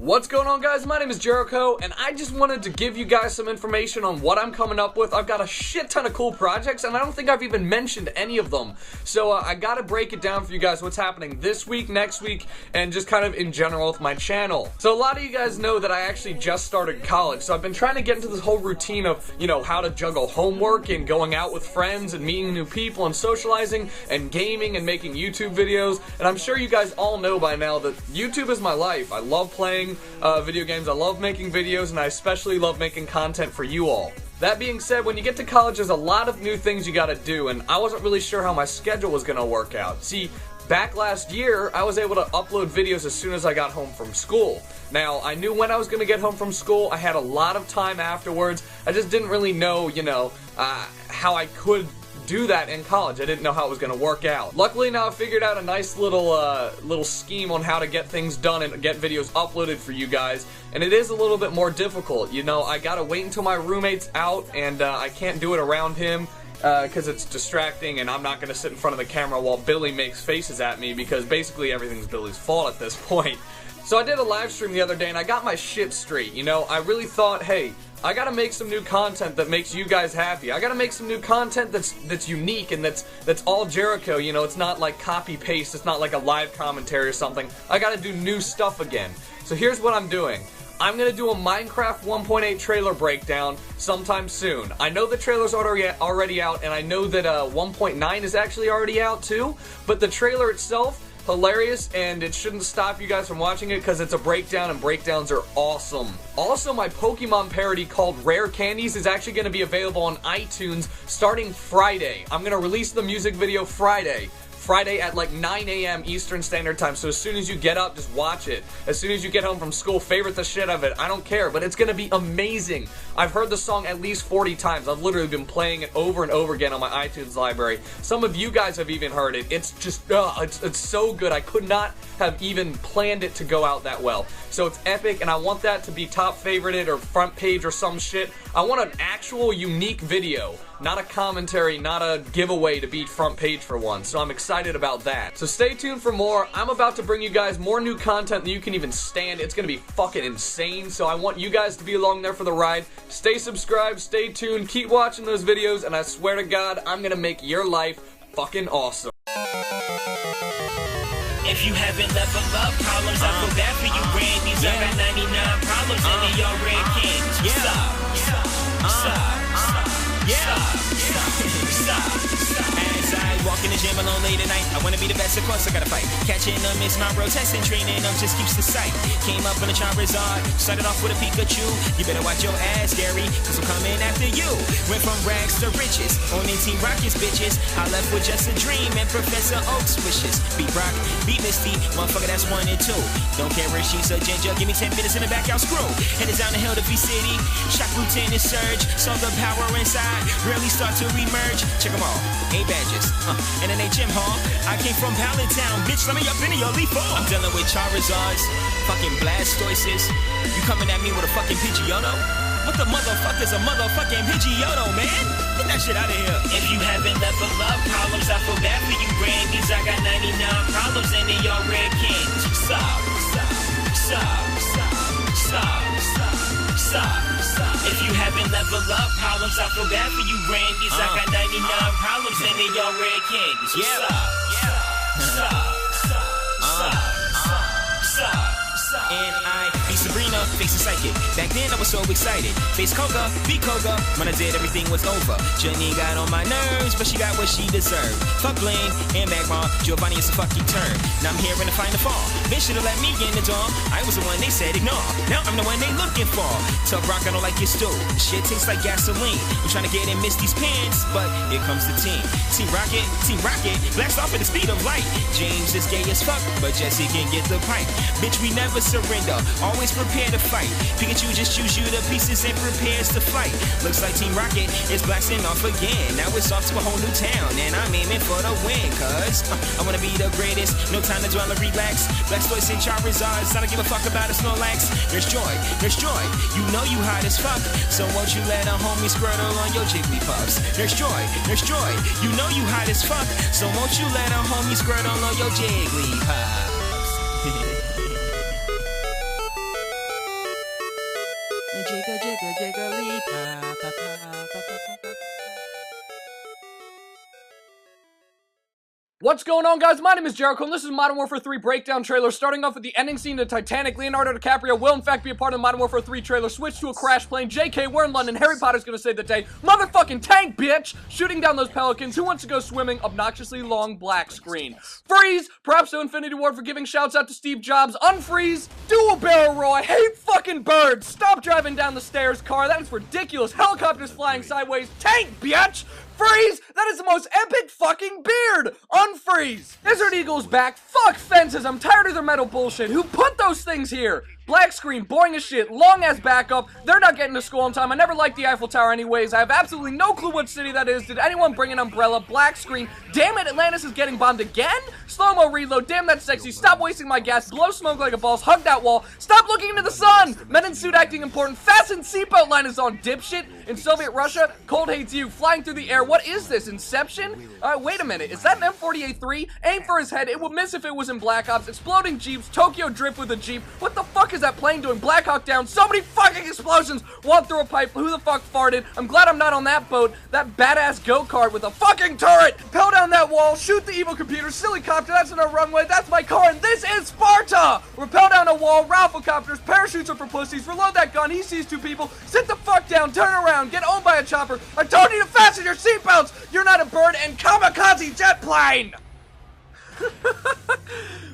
What's going on, guys? My name is Jericho, and I just wanted to give you guys some information on what I'm coming up with. I've got a shit ton of cool projects, and I don't think I've even mentioned any of them. So I gotta break it down for you guys what's happening this week, next week, and just kind of in general with my channel. So a lot of you guys know that I actually just started college, so I've been trying to get into this whole routine of, you know, how to juggle homework and going out with friends and meeting new people and socializing and gaming and making YouTube videos. And I'm sure you guys all know by now that YouTube is my life. I love playing video games, I love making videos, and I especially love making content for you all. That being said, when you get to college, there's a lot of new things you gotta do, and I wasn't really sure how my schedule was gonna work out. See, back last year, I was able to upload videos as soon as I got home from school. Now, I knew when I was gonna get home from school. I had a lot of time afterwards. I just didn't really know, you know, how I could do that in college. I didn't know how it was going to work out. Luckily, now I figured out a nice little scheme on how to get things done and get videos uploaded for you guys, and it is a little bit more difficult. You know, I gotta wait until my roommate's out, and I can't do it around him because it's distracting, and I'm not going to sit in front of the camera while Billy makes faces at me, because basically everything's Billy's fault at this point. So I did a live stream the other day, and I got my shit straight. You know, I really thought, hey, I gotta make some new content that makes you guys happy. I gotta make some new content that's unique and that's all Jericho. You know, it's not like copy paste. It's not like a live commentary or something. I gotta do new stuff again. So here's what I'm doing. I'm gonna do a Minecraft 1.8 trailer breakdown sometime soon. I know the trailer's already out, and I know that 1.9 is actually already out too. But the trailer itself, hilarious, and it shouldn't stop you guys from watching it because it's a breakdown, and breakdowns are awesome. Also, my Pokemon parody called Rare Candies is actually going to be available on iTunes starting Friday. I'm going to release the music video Friday at like 9 a.m. Eastern Standard Time. So as soon as you get up, just watch it. As soon as you get home from school, favorite the shit of it. I don't care, but it's gonna be amazing. I've heard the song at least 40 times. I've literally been playing it over and over again on my iTunes library. Some of you guys have even heard it. It's just, it's so good. I could not have even planned it to go out that well. So it's epic, and I want that to be top favorited or front page or some shit. I want an actual unique video, not a commentary, not a giveaway to be front page for once. So I'm excited about that. So stay tuned for more. I'm about to bring you guys more new content than you can even stand. It's gonna be fucking insane. So I want you guys to be along there for the ride. Stay subscribed, stay tuned, keep watching those videos, and I swear to God, I'm gonna make your life fucking awesome. If you haven't leveled up, problems, I feel bad for you, Brandies. I got 99 problems, and they all red candies. Stop. As I walk in the gym alone late at night, I wanna be the best, of course I gotta fight. Catching them is my road, testing, training them just keeps the sight. Came up in a Charizard, started off with a Pikachu. You better watch your ass, Gary, cause I'm coming after you. Went from rags to riches, owning Team Rockets, bitches. I left with just a dream and Professor Oak's wishes. Beat Brock, beat Misty, motherfucker, that's 1 and 2. Don't care if she's a ginger, give me 10 minutes in the back, I'll screw. Headed down the hill to V-City, shock Lieutenant Surge. Saw the power inside, really start to remerge. Check them all, 8 badges, and an HM hall. I came from Pallet Town, bitch, let me up in your leaf ball. I'm dealing with Charizards, fucking Blastoises. You coming at me with a fucking Pidgeotto? What the motherfucker's a motherfucking Pidgeotto, man? Get that shit out of here. If you haven't leveled up, problems, I feel bad for you, Brandies. I got 99 problems, and they all red candies. Stop. If you haven't leveled up, problems, I feel bad for you, Brandies. I got 99 problems, and they all red candies. And I beat Sabrina, face the psychic. Back then I was so excited. Face Koga, beat Koga. When I did, everything was over. Jenny got on my nerves, but she got what she deserved. Fuck Blaine and Magmar, Giovanni is a fucking turn. Now I'm here in the final fall. They should've let me in the door. I was the one they said ignore. Now I'm the one they looking for. Tell Brock I don't like your stew. Shit tastes like gasoline. I'm trying to get in Misty's pants, but here comes the team. Team Rocket, blast off at the speed of light. James is gay as fuck, but Jesse can get the pipe. Bitch, we never surrender, always prepare to fight. Pikachu just chews you to pieces and prepares to fight. Looks like Team Rocket is blasting off again. Now it's off to a whole new town, and I'm aiming for the win, cause I wanna be the greatest. No time to dwell and relax. Blastoise and Charizards, I don't give a fuck about a Snorlax. There's joy, you know you hot as fuck. So won't you let a homie squirtle on your Jigglypuffs? There's joy, you know you hot as fuck. So won't you let a homie squirtle on your Jigglypuffs? jiggle, jiggle, jiggly-pop. What's going on, guys? My name is JERiiCHOII, and this is Modern Warfare 3 Breakdown trailer. Starting off with the ending scene of Titanic, Leonardo DiCaprio will in fact be a part of the Modern Warfare 3 trailer. Switch to a crash plane. JK, we're in London. Harry Potter's gonna save the day. Motherfucking tank, bitch! Shooting down those pelicans. Who wants to go swimming? Obnoxiously long black screen. Freeze! Perhaps no Infinity Ward for giving shouts out to Steve Jobs. Unfreeze! Dual barrel roll. I hate fucking birds. Stop driving down the stairs, car. That is ridiculous. Helicopters flying sideways. Tank, bitch! Freeze! That is the most epic fucking beard! Unfreeze! Desert Eagle's back. Fuck fences. I'm tired of their metal bullshit. Who put those things here? Black screen, boring as shit, long ass backup. They're not getting to school on time. I never liked the Eiffel Tower anyways. I have absolutely no clue what city that is. Did anyone bring an umbrella? Black screen. Damn it, Atlantis is getting bombed again? Slow-mo reload. Damn, that's sexy. Stop wasting my gas. Blow smoke like a boss. Hug that wall. Stop looking into the sun. Men in suit acting important. Fasten seatbelt line is on, dipshit. In Soviet Russia, cold hates you. Flying through the air. What is this? Inception? Wait a minute. Is that an M48-3? Aim for his head. It would miss if it was in Black Ops. Exploding jeeps. Tokyo drift with a jeep. What the fuck is that plane doing? Black Hawk down. So many fucking explosions. Walk through a pipe. Who the fuck farted? I'm glad I'm not on that boat. That badass go-kart with a fucking turret. Pell down that wall. Shoot the evil computer. Silly copter. That's not a runway. That's my car. And this is Sparta. Rappel down a wall. Ralphocopters. Parachutes are for pussies. Reload that gun. He sees two people. Sit the fuck down. Turn around. Get owned by a chopper. I told you to fasten your seatbelts. You're not a bird. And kamikaze jet plane.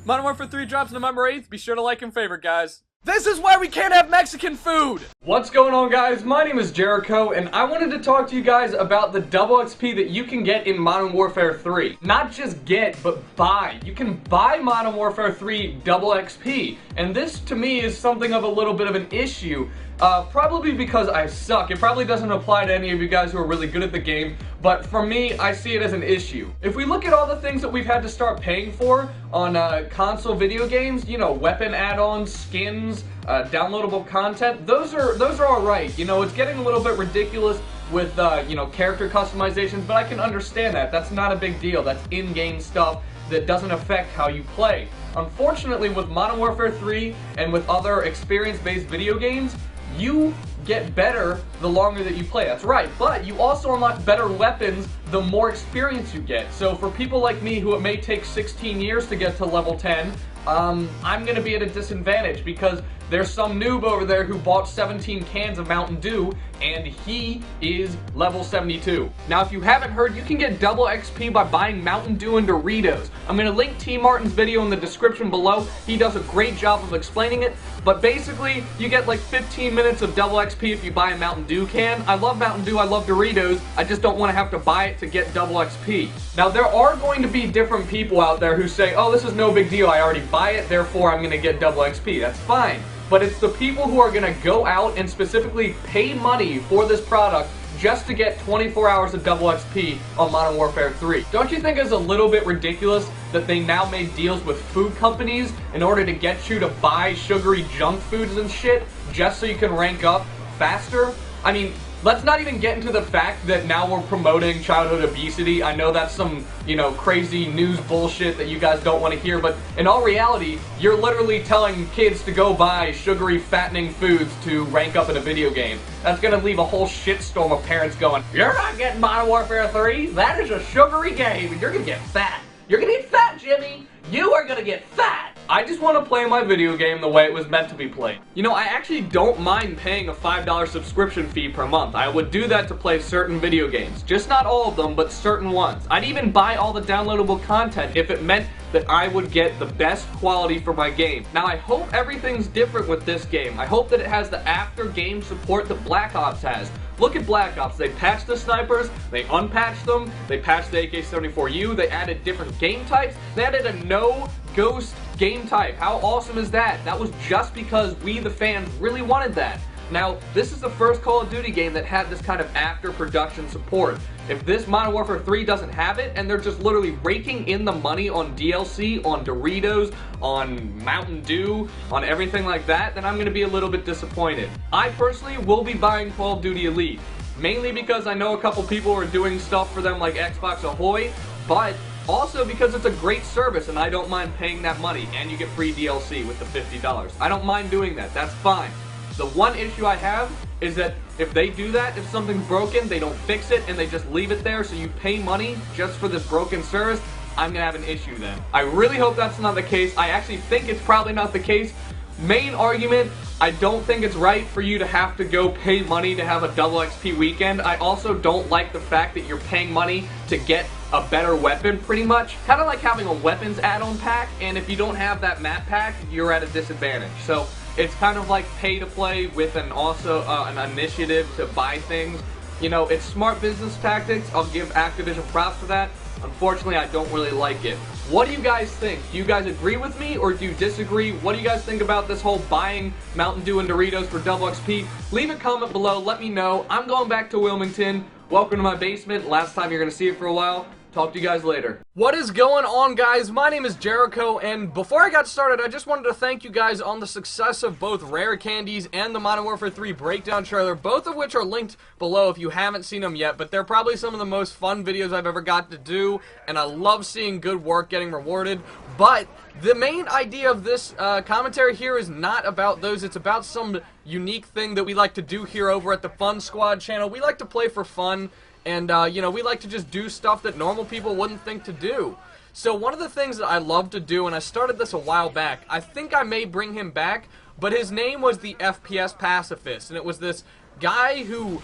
Modern Warfare 3 drops November 8th. Be sure to like and favorite, guys. This is why we can't have Mexican food! What's going on, guys? My name is JERiiCHOII, and I wanted to talk to you guys about the double XP that you can get in Modern Warfare 3. Not just get, but buy. You can buy Modern Warfare 3 double XP, and this, to me, is something of a little bit of an issue. Probably because I suck. It probably doesn't apply to any of you guys who are really good at the game, but for me, I see it as an issue. If we look at all the things that we've had to start paying for on console video games, you know, weapon add-ons, skins, downloadable content, those are alright. You know, it's getting a little bit ridiculous with, you know, character customizations, but I can understand that. That's not a big deal. That's in-game stuff that doesn't affect how you play. Unfortunately, with Modern Warfare 3 and with other experience-based video games, you get better the longer that you play. That's right, but you also unlock better weapons the more experience you get. So for people like me who it may take 16 years to get to level 10, I'm gonna be at a disadvantage because there's some noob over there who bought 17 cans of Mountain Dew and he is level 72. Now, if you haven't heard, you can get double XP by buying Mountain Dew and Doritos. I'm gonna link T Martin's video in the description below. He does a great job of explaining it, but basically, you get like 15 minutes of double XP if you buy a Mountain Dew can. I love Mountain Dew, I love Doritos, I just don't want to have to buy it to get double XP. Now, there are going to be different people out there who say, oh, this is no big deal, I already buy it, therefore I'm gonna get double XP. That's fine. But it's the people who are gonna go out and specifically pay money for this product just to get 24 hours of double XP on Modern Warfare 3. Don't you think it's a little bit ridiculous that they now made deals with food companies in order to get you to buy sugary junk foods and shit just so you can rank up faster? I mean, let's not even get into the fact that now we're promoting childhood obesity. I know that's some, you know, crazy news bullshit that you guys don't want to hear, but in all reality, you're literally telling kids to go buy sugary, fattening foods to rank up in a video game. That's gonna leave a whole shitstorm of parents going, you're not getting Modern Warfare 3, that is a sugary game, and you're gonna get fat. You're gonna get fat, Jimmy! You are gonna get fat! I just want to play my video game the way it was meant to be played. You know, I actually don't mind paying a $5 subscription fee per month. I would do that to play certain video games. Just not all of them, but certain ones. I'd even buy all the downloadable content if it meant that I would get the best quality for my game. Now, I hope everything's different with this game. I hope that it has the after-game support that Black Ops has. Look at Black Ops. They patched the snipers, they unpatched them, they patched the AK-74U, they added different game types, they added a no-ghost game type. How awesome is that? That was just because we, the fans, really wanted that. Now, this is the first Call of Duty game that had this kind of after-production support. If this Modern Warfare 3 doesn't have it, and they're just literally raking in the money on DLC, on Doritos, on Mountain Dew, on everything like that, then I'm going to be a little bit disappointed. I personally will be buying Call of Duty Elite, mainly because I know a couple people are doing stuff for them like Xbox Ahoy, but also because it's a great service and I don't mind paying that money, and you get free DLC with the $50. I don't mind doing that, that's fine. The one issue I have is that if they do that, if something's broken, they don't fix it and they just leave it there so you pay money just for this broken service, I'm gonna have an issue then. I really hope that's not the case. I actually think it's probably not the case. Main argument, I don't think it's right for you to have to go pay money to have a double XP weekend. I also don't like the fact that you're paying money to get a better weapon, pretty much. Kind of like having a weapons add-on pack, and if you don't have that map pack, you're at a disadvantage. So it's kind of like pay to play with an an initiative to buy things. You know, it's smart business tactics. I'll give Activision props for that. Unfortunately, I don't really like it. What do you guys think? Do you guys agree with me or do you disagree? What do you guys think about this whole buying Mountain Dew and Doritos for double XP? Leave a comment below. Let me know. I'm going back to Wilmington. Welcome to my basement. Last time you're going to see it for a while. Talk to you guys later. What is going on, guys? My name is JERiiCHOII, and before I got started, I just wanted to thank you guys on the success of both Rare Candies and the Modern Warfare 3 Breakdown trailer, both of which are linked below if you haven't seen them yet, but they're probably some of the most fun videos I've ever got to do, and I love seeing good work getting rewarded. But the main idea of this commentary here is not about those. It's about some unique thing that we like to do here over at the Fun Squad channel. We like to play for fun. And, you know, we like to just do stuff that normal people wouldn't think to do. So one of the things that I love to do, and I started this a while back, I think I may bring him back, but his name was the FPS Pacifist. And it was this guy who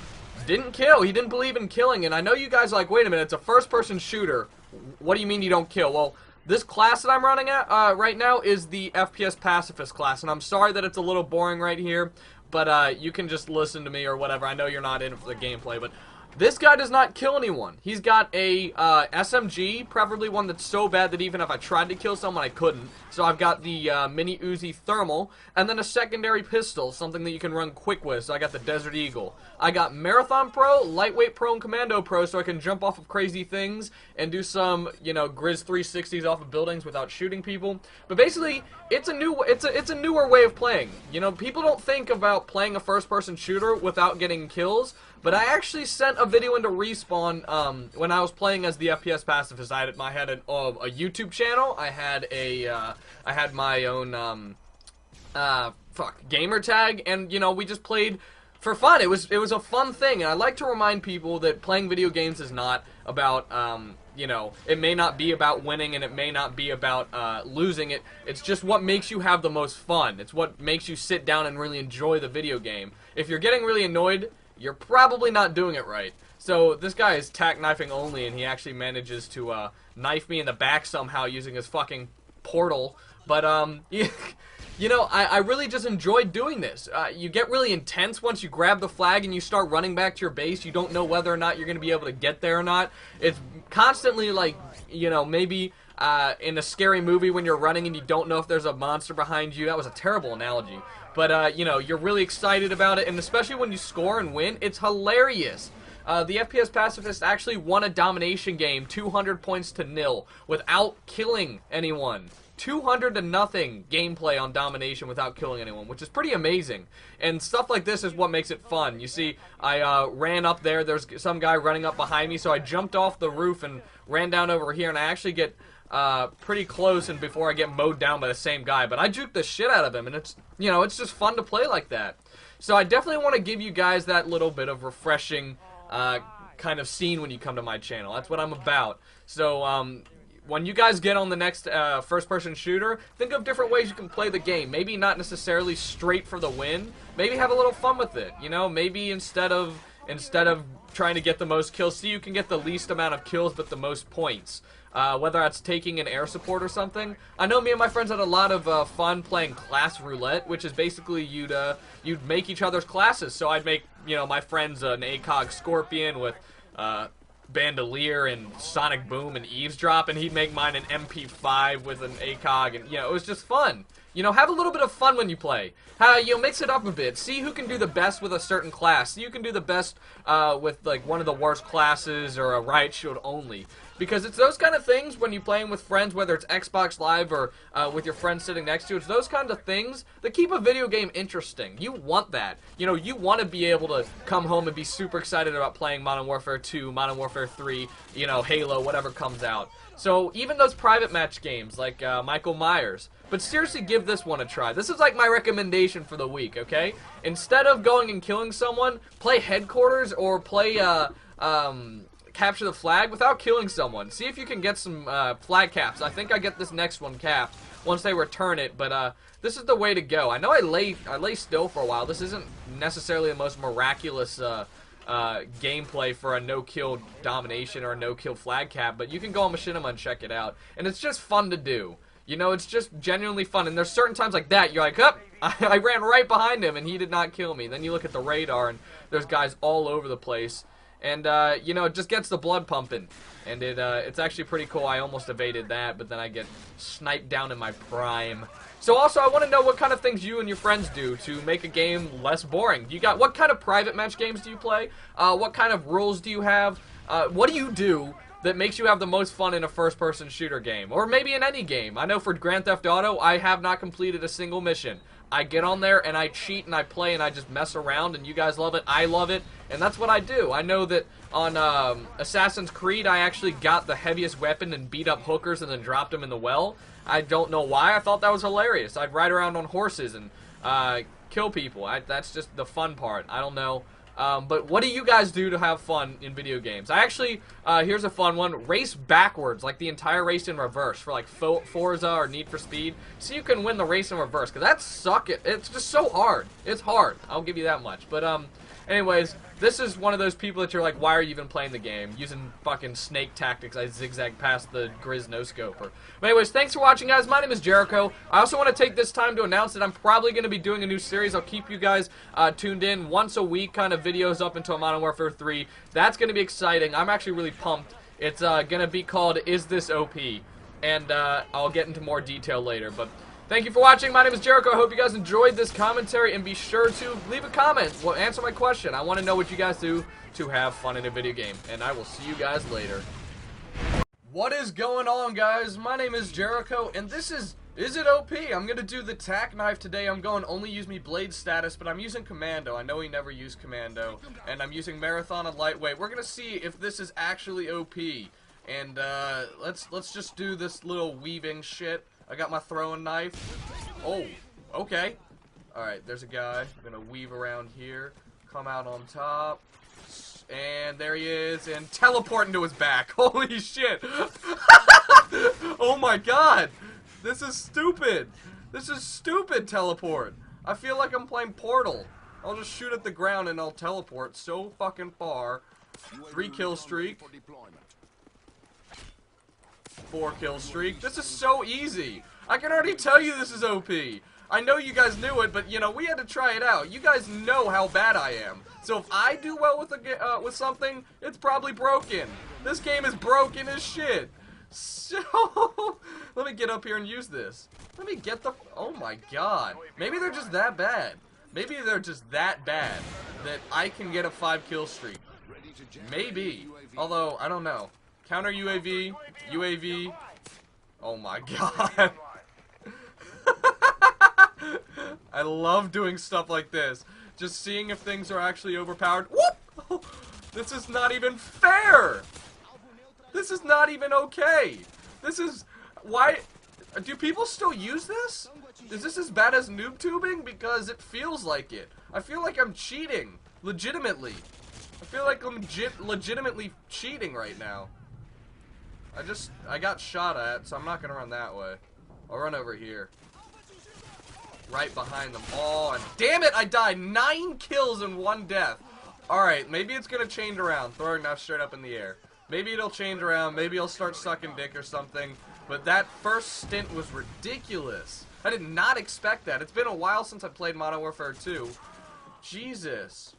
didn't kill. He didn't believe in killing. And I know you guys are like, wait a minute, it's a first-person shooter. What do you mean you don't kill? Well, this class that I'm running at right now is the FPS Pacifist class. And I'm sorry that it's a little boring right here, but you can just listen to me or whatever. I know you're not in it for the gameplay, but this guy does not kill anyone. He's got a SMG, preferably one that's so bad that even if I tried to kill someone, I couldn't. So I've got the Mini-Uzi thermal, and then a secondary pistol, something that you can run quick with. So I got the Desert Eagle. I got Marathon Pro, Lightweight Pro, and Commando Pro, so I can jump off of crazy things and do some, you know, Grizz 360s off of buildings without shooting people. But basically, it's a newer way of playing. You know, people don't think about playing a first-person shooter without getting kills. But I actually sent a video into Respawn when I was playing as the FPS Pacifist. I had a YouTube channel. I had my own gamer tag, and you know, we just played for fun. It was a fun thing, and I like to remind people that playing video games is not about you know, it may not be about winning and it may not be about losing it. It's just what makes you have the most fun. It's what makes you sit down and really enjoy the video game. If you're getting really annoyed, you're probably not doing it right. So this guy is tack knifing only, and he actually manages to knife me in the back somehow using his fucking portal. But you know, I really just enjoyed doing this. You get really intense once you grab the flag and you start running back to your base. You don't know whether or not you're going to be able to get there or not. It's constantly like, you know, maybe in a scary movie when you're running and you don't know if there's a monster behind you. That was a terrible analogy. But, you know, you're really excited about it, and especially when you score and win, it's hilarious. The FPS Pacifist actually won a domination game, 200 points to 0, without killing anyone. 200 to nothing gameplay on domination without killing anyone, which is pretty amazing. And stuff like this is what makes it fun. You see, I ran up there, there's some guy running up behind me, so I jumped off the roof and ran down over here, and I actually get pretty close and before I get mowed down by the same guy. But I juked the shit out of him, and it's, you know, it's just fun to play like that. So I definitely want to give you guys that little bit of refreshing kind of scene when you come to my channel. That's what I'm about. So when you guys get on the next first-person shooter, think of different ways you can play the game. Maybe not necessarily straight for the win. Maybe have a little fun with it. You know, maybe instead of trying to get the most kills, see you can get the least amount of kills but the most points. Whether that's taking an air support or something. I know me and my friends had a lot of fun playing class roulette, which is basically you'd make each other's classes. So I'd make, you know, my friends an ACOG Scorpion with Bandolier and Sonic Boom and Eavesdrop, and he'd make mine an MP5 with an ACOG, and you know, it was just fun. You know, have a little bit of fun when you play. You know, mix it up a bit. See who can do the best with a certain class. See who can do the best with like one of the worst classes or a riot shield only. because it's those kind of things when you're playing with friends, whether it's Xbox Live or with your friends sitting next to you. It's those kinds of things that keep a video game interesting. You want that. You know, you want to be able to come home and be super excited about playing Modern Warfare 2, Modern Warfare 3, you know, Halo, whatever comes out. So even those private match games like Michael Myers. But seriously, give this one a try. This is like my recommendation for the week, okay? Instead of going and killing someone, play Headquarters or play Capture the Flag without killing someone. See if you can get some flag caps. I think I get this next one capped once they return it, but this is the way to go. I know I lay still for a while. This isn't necessarily the most miraculous gameplay for a no-kill domination or a no-kill flag cap, but you can go on Machinima and check it out. And it's just fun to do. You know, it's just genuinely fun. And there's certain times like that, you're like, oh, I ran right behind him and he did not kill me. Then you look at the radar and there's guys all over the place. And, you know, it just gets the blood pumping. And it's actually pretty cool. I almost evaded that, but then I get sniped down in my prime. So also, I want to know what kind of things you and your friends do to make a game less boring. What kind of private match games do you play? What kind of rules do you have? What do you do that makes you have the most fun in a first-person shooter game? Or maybe in any game. I know for Grand Theft Auto, I have not completed a single mission. I get on there and I cheat and I play and I just mess around, and you guys love it, I love it, and that's what I do. I know that on Assassin's Creed, I actually got the heaviest weapon and beat up hookers and then dropped them in the well. I don't know why. I thought that was hilarious. I'd ride around on horses and kill people. That's just the fun part. I don't know. But what do you guys do to have fun in video games? I actually, here's a fun one, race backwards, like the entire race in reverse for like Forza or Need for Speed, so you can win the race in reverse, because it's just so hard. It's hard, I'll give you that much. But anyways, this is one of those people that you're like, why are you even playing the game? Using fucking snake tactics, I zigzag past the Grizz no-scoper. But anyways, thanks for watching, guys. My name is Jericho. I also want to take this time to announce that I'm probably going to be doing a new series. I'll keep you guys tuned in once a week, kind of videos up until Modern Warfare 3. That's going to be exciting. I'm actually really pumped. It's going to be called Is This OP? And I'll get into more detail later. But thank you for watching. My name is Jericho. I hope you guys enjoyed this commentary, and be sure to leave a comment. Well, answer my question. I want to know what you guys do to have fun in a video game, and I will see you guys later. What is going on, guys? My name is Jericho, and this is It OP? I'm going to do the tack knife today. I'm going only use me blade status, but I'm using commando. I know he never used commando, and I'm using marathon and lightweight. We're going to see if this is actually OP, and let's just do this little weaving shit. I got my throwing knife. Oh, okay. Alright, there's a guy. I'm gonna weave around here, come out on top, and there he is, and teleport into his back. Holy shit. Oh my god. This is stupid. This is stupid, teleport. I feel like I'm playing Portal. I'll just shoot at the ground and I'll teleport so fucking far. 3 kill streak. 4 kill streak. This is so easy. I can already tell you this is OP. I know you guys knew it, but you know, we had to try it out. You guys know how bad I am. So if I do well with something, it's probably broken. This game is broken as shit. So let me get up here and use this. Let me get the, oh my god. Maybe they're just that bad. Maybe they're just that bad that I can get a 5 kill streak. Maybe. Although, I don't know. Counter UAV, UAV. Oh my god. I love doing stuff like this. Just seeing if things are actually overpowered. Whoop! This is not even fair! This is not even okay! This is... Why... Do people still use this? Is this as bad as noob tubing? Because it feels like it. I feel like I'm cheating. Legitimately. I feel like I'm legitimately cheating right now. I got shot at, so I'm not gonna run that way. I'll run over here. Right behind them. Oh, and damn it, I died. 9 kills and 1 death. Alright, maybe it's gonna change around. Throwing knife straight up in the air. Maybe it'll change around. Maybe I'll start sucking dick or something. But that first stint was ridiculous. I did not expect that. It's been a while since I played Modern Warfare 2. Jesus.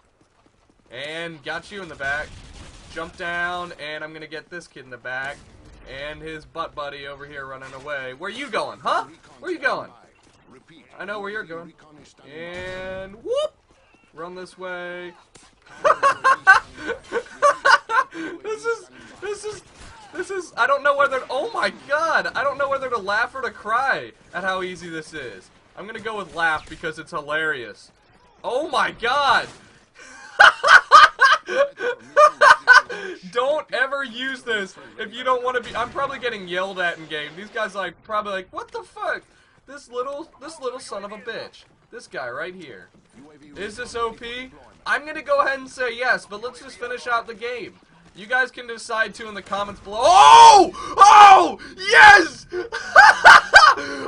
And got you in the back. Jump down, and I'm gonna get this kid in the back. And his butt buddy over here running away. Where you going, huh? Where you going? I know where you're going. And whoop! Run this This is, I don't know whether, oh my god, I don't know whether to laugh or to cry at how easy this is. I'm gonna go with laugh because it's hilarious. Oh my god! Don't ever use this if you don't want to be, I'm probably getting yelled at in game. These guys like, probably like, what the fuck? This little son of a bitch. This guy right here. Is this OP? I'm gonna go ahead and say yes, but let's just finish out the game. You guys can decide too in the comments below. Oh! Oh! Yes!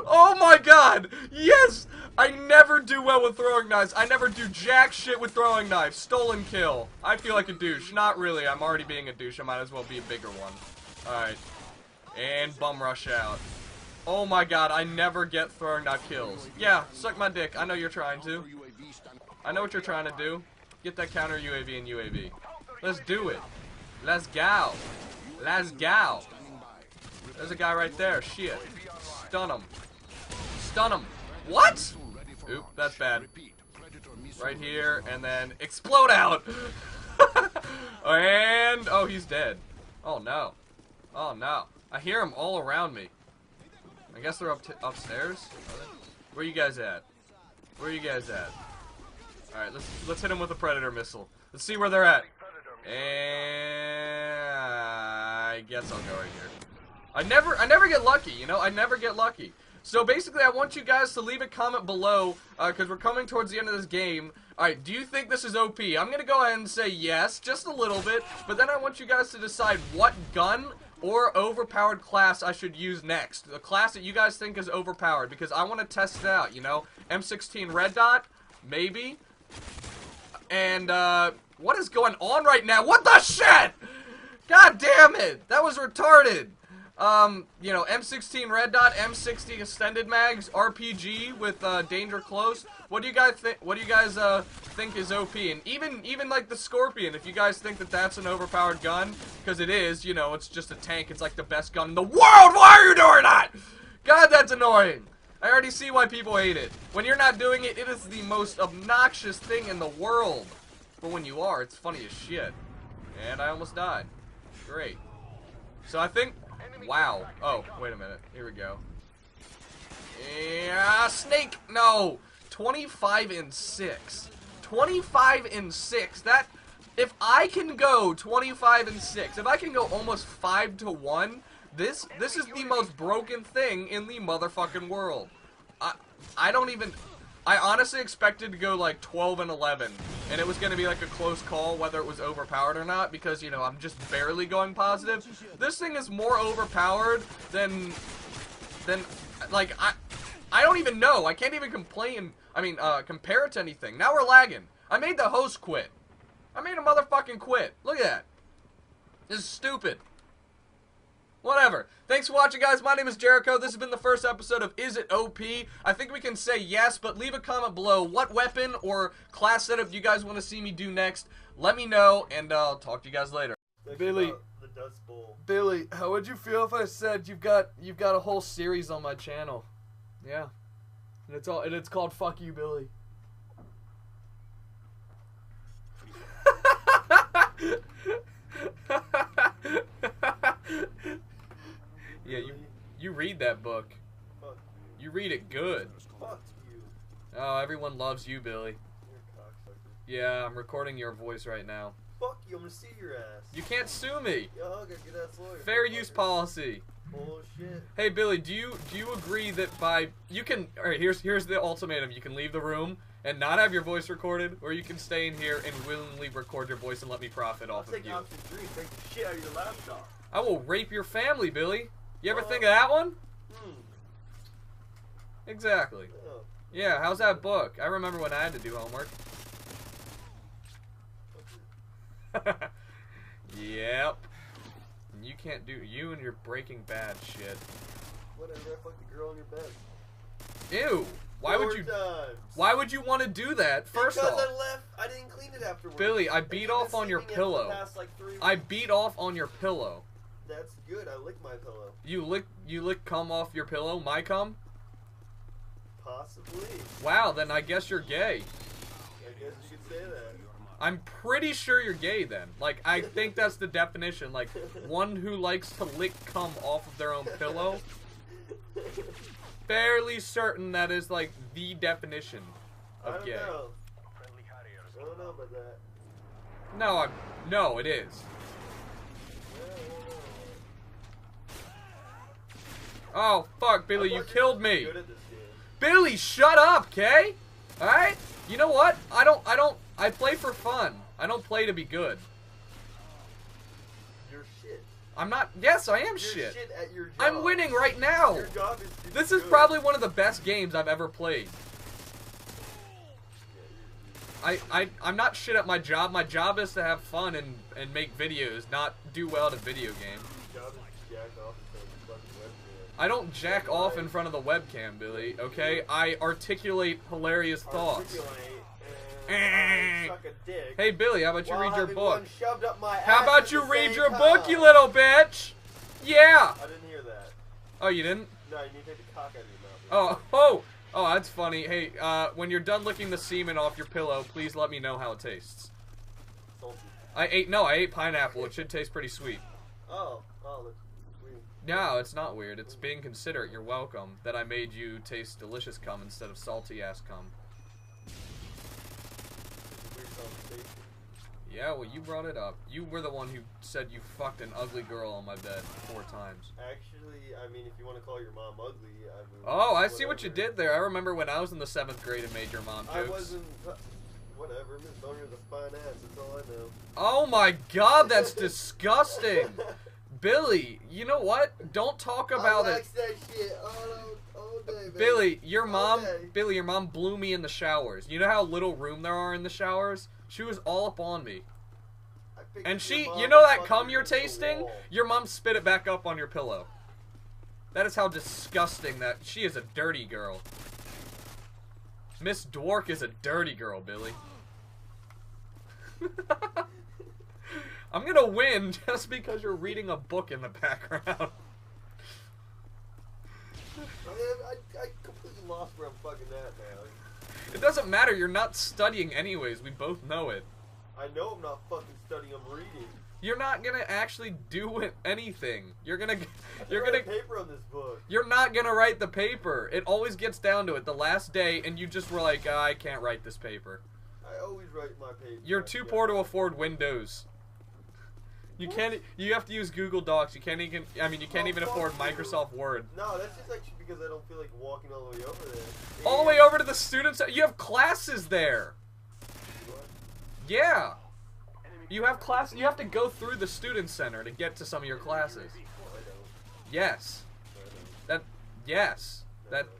Oh my god! Yes! I never do well with throwing knives. I never do jack shit with throwing knives. Stolen kill. I feel like a douche. Not really. I'm already being a douche. I might as well be a bigger one. Alright. And bum rush out. Oh my god, I never get throwing knife kills. Yeah, suck my dick. I know you're trying to. I know what you're trying to do. Get that counter UAV and UAV. Let's do it. Let's go. Let's go. There's a guy right there. Shit. Stun him. Stun him. What? Oop, that's bad. Right here, and then explode out. And, oh, he's dead. Oh, no. Oh, no. I hear them all around me. I guess they're upstairs. Where you guys at? Where you guys at? Alright, let's hit him with a Predator missile. Let's see where they're at. And I guess I'll go right here. I never get lucky, you know? I never get lucky. So basically, I want you guys to leave a comment below, because we're coming towards the end of this game. Alright, do you think this is OP? I'm going to go ahead and say yes, just a little bit, but then I want you guys to decide what gun or overpowered class I should use next. The class that you guys think is overpowered, because I want to test it out, you know? M16 red dot? Maybe? And, what is going on right now? What the shit? God damn it! That was retarded! You know, M16 red dot, M60 extended mags, RPG with danger close. What do you guys think? What do you guys think is OP? And even like the Scorpion, if you guys think that that's an overpowered gun, because it is, you know, it's just a tank. It's like the best gun in the world. Why are you doing that? God, that's annoying. I already see why people hate it. When you're not doing it, it is the most obnoxious thing in the world. But when you are, it's funny as shit. And I almost died. Great. So I think. Wow. Oh, wait a minute. Here we go. Yeah, snake. No. 25 and 6. 25 and 6. That, if I can go 25 and 6, if I can go almost 5 to 1, this is the most broken thing in the motherfucking world. I don't even. I honestly expected to go like 12 and 11, and it was going to be like a close call whether it was overpowered or not, because, you know, I'm just barely going positive. This thing is more overpowered than like, I don't even know. I can't even complain, compare it to anything. Now we're lagging. I made the host quit. I made a motherfucking quit. Look at that. This is stupid. Whatever. Thanks for watching, guys. My name is Jericho. This has been the first episode of Is It OP? I think we can say yes, but leave a comment below what weapon or class setup you guys want to see me do next. Let me know, and I'll talk to you guys later. Billy, the Dust Bowl. Billy, how would you feel if I said you've got a whole series on my channel? Yeah, and it's called Fuck You, Billy. Yeah, you read that book. Fuck you. You read it good. Fuck you. Oh, everyone loves you, Billy. You're a cocksucker. Yeah, I'm recording your voice right now. Fuck you, I'm gonna sue your ass. You can't sue me. Yo, I'll get good ass lawyer. Fair use policy. Bullshit. Hey, Billy, do you agree that by you can? All right, here's the ultimatum. You can leave the room and not have your voice recorded, or you can stay in here and willingly record your voice and let me profit off of you. Take option 3. Take the shit out of your laptop. I will rape your family, Billy. You ever think of that one? Exactly. Yeah, how's that book? I remember when I had to do homework. Yep. You can't do you and your Breaking Bad shit. Whatever, I fucked the girl in your bed. Ew. Why would you want to do that? First off, because I left, I didn't clean it afterwards. Billy, I beat off on your pillow. I beat off on your pillow. That's good. I licked my pillow. You lick cum off your pillow? My cum? Possibly. Wow, then I guess you're gay. I guess you could say that. I'm pretty sure you're gay then. Like, I think that's the definition. Like, one who likes to lick cum off of their own pillow. Fairly certain that is, like, the definition of gay. I don't know about that. No, it is. Oh, fuck, Billy, you killed me. Good at this game. Billy, shut up, okay? Alright? You know what? I play for fun. I don't play to be good. You're shit. I'm not, yes, I am You're shit. shit at your job. I'm winning right now. Your job is to be This is good. probably one of the best games I've ever played. I'm not shit at my job. My job is to have fun and make videos, not do well at a video game. Your job is to jack off in front of the fucking webcam. I don't jack off in front of the webcam, Billy, okay? I articulate hilarious thoughts. I suck a dick. Hey, Billy, how about you read your book? One shoved up my How ass about at you the read same your time. book, you little bitch? Yeah! I didn't hear that. Oh, you didn't? No, you need to take the cock out of your mouth. Oh, that's funny. Hey, when you're done licking the semen off your pillow, please let me know how it tastes. Salty. I ate pineapple. It should taste pretty sweet. Oh, that's weird. No, it's not weird. It's being considerate. You're welcome that I made you taste delicious cum instead of salty ass cum. It's a weird conversation. Yeah, well, you brought it up. You were the one who said you fucked an ugly girl on my bed 4 times. Actually, I mean, if you want to call your mom ugly, I would. Oh, I see what you did there. I remember when I was in the 7th grade and made your mom jokes. I wasn't. Whatever, Miss Boner's a fine ass. That's all I know. Oh my god, that's disgusting. Billy, you know what? Don't talk about I it. likes that shit all day, baby. Billy, your mom, Okay. blew me in the showers. You know how little room there are in the showers? She was all up on me. I picked And up she, your mom you know and that fucked cum her you're against the tasting? wall. Your mom spit it back up on your pillow. That is how disgusting that, she is a dirty girl. Miss Dwork is a dirty girl, Billy. I'm gonna win just because you're reading a book in the background. I completely lost where I'm fucking at now. It doesn't matter, you're not studying anyways, we both know it. I know I'm not fucking studying, I'm reading. You're not gonna actually do anything. You're gonna Write a paper on this book. You're not gonna write the paper. It always gets down to it, the last day, and you just were like, I can't write this paper. I always write my paper. You're too poor to afford Windows. You can't. You have to use Google Docs. You can't even. I mean, you can't even afford Microsoft Word. No, that's just actually because I don't feel like walking all the way over there. All the way over to the students. You have classes there. What? Yeah. You have class. You have to go through the student center to get to some of your classes. Well, I don't. Yes. I don't. That. Yes. I That. don't.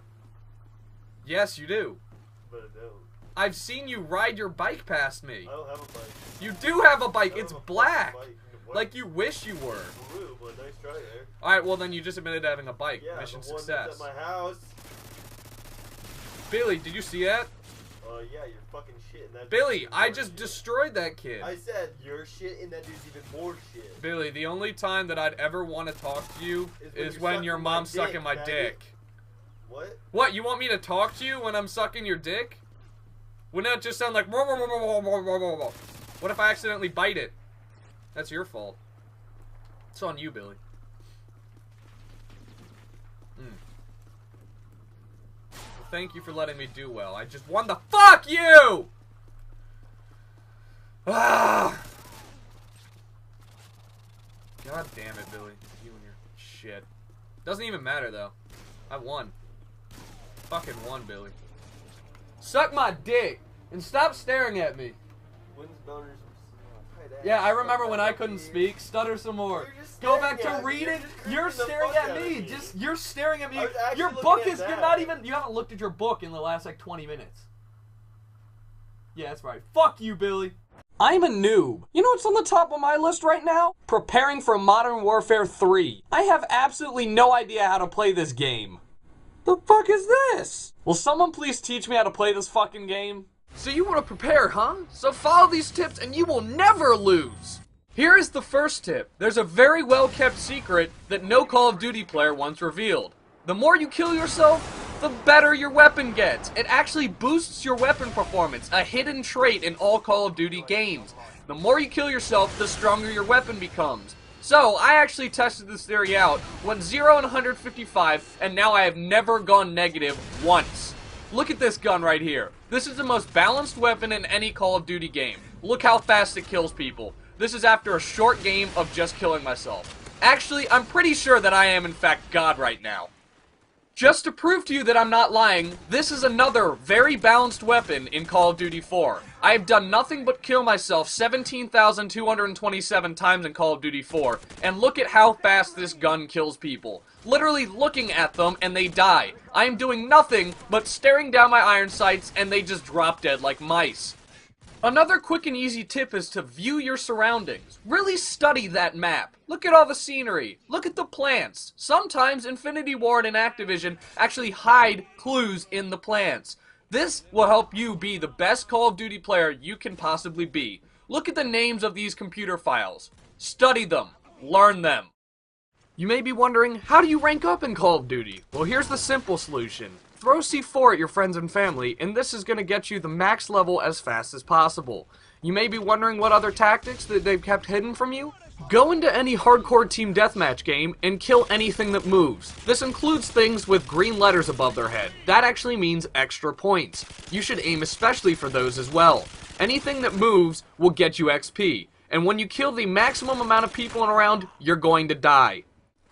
Yes, you do. But I don't. I've seen you ride your bike past me. I don't have a bike. You do have a I bike. don't It's have a fucking black. bike. What? Like you wish you were. Blue, but nice try there. Alright, well then you just admitted to having a bike. Yeah, Mission the one success. that's at my house. Billy, did you see that? Yeah, you're fucking shit. And that Billy, dude's I even just more shit. destroyed that kid. I said you're shit, and that dude's even more shit. Billy, the only time that I'd ever want to talk to you is when your sucking my mom's dick, sucking my faggot. dick. What? What, you want me to talk to you when I'm sucking your dick? Wouldn't that just sound like... What if I accidentally bite it? That's your fault. It's on you, Billy. Well, thank you for letting me do well. I just won the... Fuck you! Ah! God damn it, Billy. You and your shit. Doesn't even matter, though. I won. Fucking won, Billy. Suck my dick! And stop staring at me. When's boners? Yeah, I remember when I couldn't speak. Stutter some more. You're just Go back staring to at me. reading. You're You're just staring creeping the at fuck me. out of me. Just you're staring at me. I was actually Your looking book at is. You're that. not even. You haven't looked at your book in the last like 20 minutes. Yeah, that's right. Fuck you, Billy. I'm a noob. You know what's on the top of my list right now? Preparing for Modern Warfare 3. I have absolutely no idea how to play this game. The fuck is this? Will someone please teach me how to play this fucking game? So you want to prepare, huh? So follow these tips and you will never lose. Here is the first tip. There's a very well-kept secret that no Call of Duty player once revealed. The more you kill yourself, the better your weapon gets. It actually boosts your weapon performance, a hidden trait in all Call of Duty games. The more you kill yourself, the stronger your weapon becomes. So, I actually tested this theory out, went 0 and 155, and now I have never gone negative once. Look at this gun right here. This is the most balanced weapon in any Call of Duty game. Look how fast it kills people. This is after a short game of just killing myself. Actually, I'm pretty sure that I am in fact God right now. Just to prove to you that I'm not lying, this is another very balanced weapon in Call of Duty 4. I have done nothing but kill myself 17,227 times in Call of Duty 4, and look at how fast this gun kills people. Literally looking at them and they die. I am doing nothing but staring down my iron sights and they just drop dead like mice. Another quick and easy tip is to view your surroundings. Really study that map. Look at all the scenery. Look at the plants. Sometimes Infinity Ward and Activision actually hide clues in the plants. This will help you be the best Call of Duty player you can possibly be. Look at the names of these computer files. Study them. Learn them. You may be wondering, how do you rank up in Call of Duty? Well, here's the simple solution. Throw C4 at your friends and family, and this is going to get you the max level as fast as possible. You may be wondering what other tactics that they've kept hidden from you? Go into any hardcore team deathmatch game and kill anything that moves. This includes things with green letters above their head. That actually means extra points. You should aim especially for those as well. Anything that moves will get you XP, and when you kill the maximum amount of people in a round, you're going to die.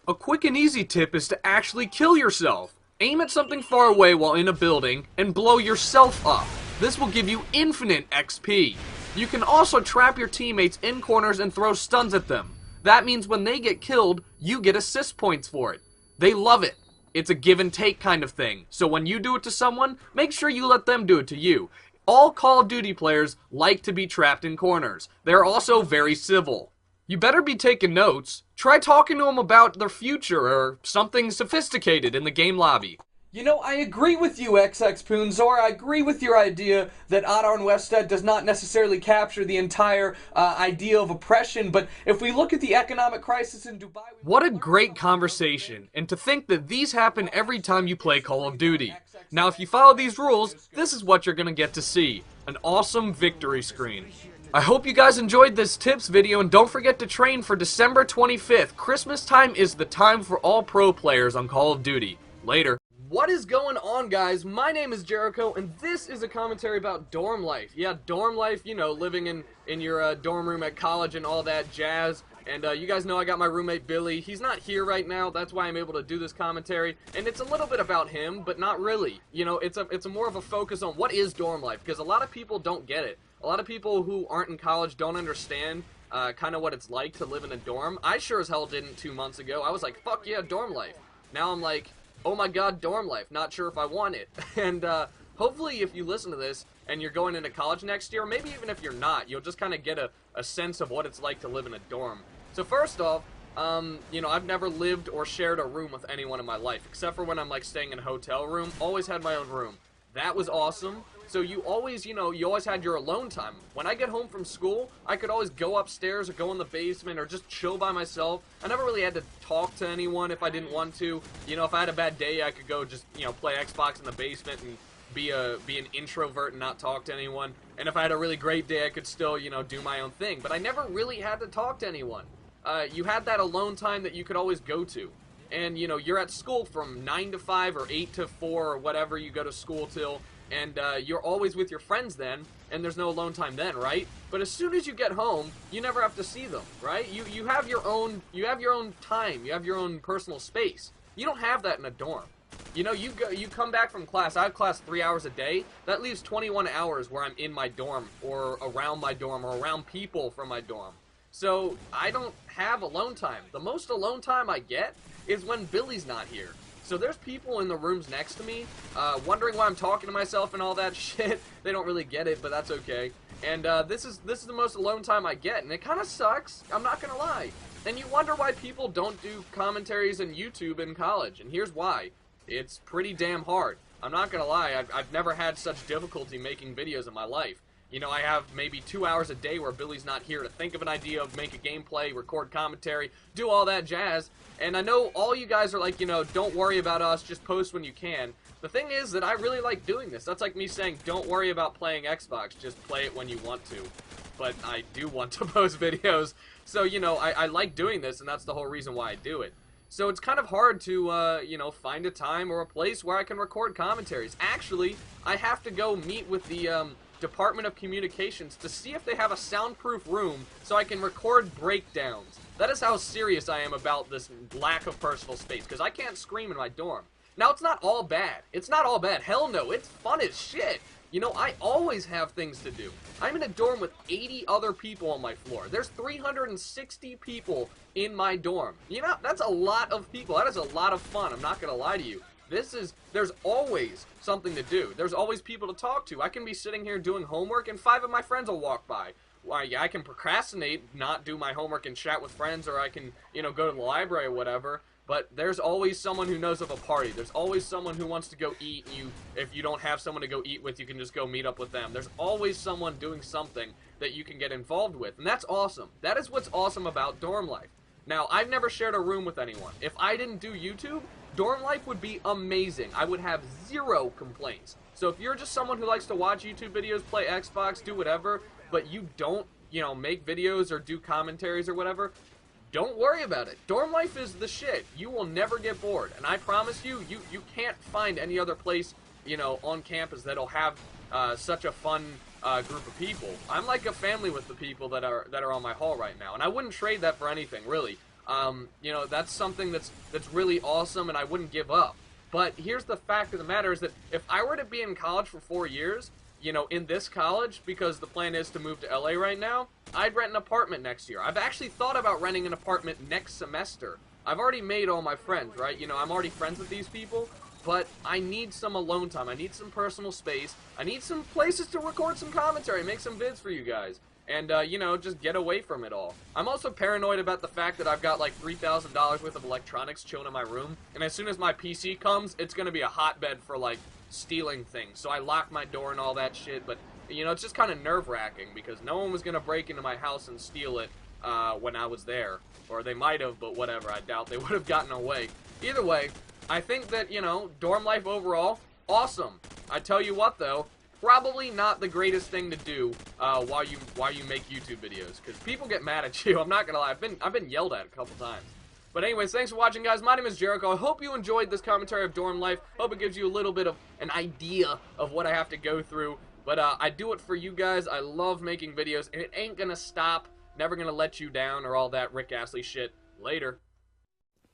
A quick and easy tip is to actually kill yourself. Aim at something far away while in a building and blow yourself up. This will give you infinite XP. You can also trap your teammates in corners and throw stuns at them. That means when they get killed, you get assist points for it. They love it. It's a give and take kind of thing. So when you do it to someone, make sure you let them do it to you. All Call of Duty players like to be trapped in corners. They're also very civil. You better be taking notes. Try talking to them about their future or something sophisticated in the game lobby. You know, I agree with you, XX Poonzor. I agree with your idea that Otto and Wested does not necessarily capture the entire idea of oppression, but if we look at the economic crisis in Dubai... What a great conversation, and to think that these happen every time you play Call of Duty. Now, if you follow these rules, this is what you're going to get to see. An awesome victory screen. I hope you guys enjoyed this tips video, and don't forget to train for December 25th. Christmas time is the time for all pro players on Call of Duty. Later. What is going on, guys? My name is JERiiCHOII, and this is a commentary about dorm life. Yeah, dorm life, you know, living in your dorm room at college and all that jazz. And you guys know I got my roommate Billy. He's not here right now. That's why I'm able to do this commentary. And it's a little bit about him, but not really. You know, it's a more of a focus on what is dorm life, because a lot of people don't get it. A lot of people who aren't in college don't understand kind of what it's like to live in a dorm. I sure as hell didn't 2 months ago. I was like, fuck yeah, dorm life. Now I'm like, oh my god, dorm life. Not sure if I want it. And hopefully if you listen to this and you're going into college next year, or maybe even if you're not, you'll just kind of get a sense of what it's like to live in a dorm. So first off, you know, I've never lived or shared a room with anyone in my life, except for when I'm like staying in a hotel room. Always had my own room. That was awesome. So you always, you know, you always had your alone time. When I get home from school, I could always go upstairs or go in the basement or just chill by myself. I never really had to talk to anyone if I didn't want to. You know, if I had a bad day, I could go just, you know, play Xbox in the basement and be an introvert and not talk to anyone. And if I had a really great day, I could still, you know, do my own thing. But I never really had to talk to anyone. You had that alone time that you could always go to. And, you know, you're at school from 9 to 5 or 8 to 4 or whatever you go to school till. And you're always with your friends then, and there's no alone time then, right? But as soon as you get home, you never have to see them, right? You have your own time, you have your own personal space. You don't have that in a dorm. You know, you come back from class. I have class 3 hours a day. That leaves 21 hours where I'm in my dorm or around my dorm or around people from my dorm. So I don't have alone time. The most alone time I get is when Billy's not here. So there's people in the rooms next to me, wondering why I'm talking to myself and all that shit. They don't really get it, but that's okay. And this is the most alone time I get, and it kind of sucks. I'm not gonna lie. And you wonder why people don't do commentaries on YouTube in college, and here's why. It's pretty damn hard. I'm not gonna lie. I've never had such difficulty making videos in my life. You know, I have maybe 2 hours a day where Billy's not here to think of an idea, make a gameplay, record commentary, do all that jazz. And I know all you guys are like, you know, don't worry about us, just post when you can. The thing is that I really like doing this. That's like me saying, don't worry about playing Xbox, just play it when you want to. But I do want to post videos, so, you know, I like doing this, and that's the whole reason why I do it. So it's kind of hard to, you know, find a time or a place where I can record commentaries. Actually, I have to go meet with the, Department of Communications to see if they have a soundproof room so I can record breakdowns. That is how serious I am about this lack of personal space, because I can't scream in my dorm. Now, it's not all bad. It's not all bad. Hell no, it's fun as shit. You know, I always have things to do. I'm in a dorm with 80 other people on my floor. There's 360 people in my dorm. You know, that's a lot of people. That is a lot of fun. I'm not gonna lie to you. There's always something to do. There's always people to talk to. I can be sitting here doing homework and 5 of my friends will walk by. Why, yeah, I can procrastinate, not do my homework and chat with friends, or I can, you know, go to the library or whatever. But there's always someone who knows of a party. There's always someone who wants to go eat. If you don't have someone to go eat with, you can just go meet up with them. There's always someone doing something that you can get involved with, and that's awesome. That is what's awesome about dorm life. Now, I've never shared a room with anyone. If I didn't do YouTube, dorm life would be amazing. I would have 0 complaints. So if you're just someone who likes to watch YouTube videos, play Xbox, do whatever, but you don't, you know, make videos or do commentaries or whatever, don't worry about it. Dorm life is the shit. You will never get bored. And I promise you, you can't find any other place, you know, on campus that'll have such a fun group of people. I'm like a family with the people that are on my hall right now, and I wouldn't trade that for anything, really. You know, that's something that's really awesome, and I wouldn't give up. But here's the fact of the matter is that if I were to be in college for 4 years, you know, in this college, because the plan is to move to LA right now, I'd rent an apartment next year. I've actually thought about renting an apartment next semester. I've already made all my friends, right? You know, I'm already friends with these people, but I need some alone time. I need some personal space. I need some places to record some commentary, make some vids for you guys. And, you know, just get away from it all. I'm also paranoid about the fact that I've got, like, $3,000 worth of electronics chilling in my room, and as soon as my PC comes, it's gonna be a hotbed for, like, stealing things. So I lock my door and all that shit, but, you know, it's just kind of nerve-wracking, because no one was gonna break into my house and steal it, when I was there. Or they might have, but whatever, I doubt they would have gotten away. Either way, I think that, you know, dorm life overall, awesome. I tell you what, though, probably not the greatest thing to do while you make YouTube videos, because people get mad at you. I'm not gonna lie, I've been yelled at a couple times. But anyways, thanks for watching, guys. My name is Jericho. I hope you enjoyed this commentary of dorm life. Hope it gives you a little bit of an idea of what I have to go through. But I do it for you guys. I love making videos, and it ain't gonna stop. Never gonna let you down or all that Rick Astley shit. Later.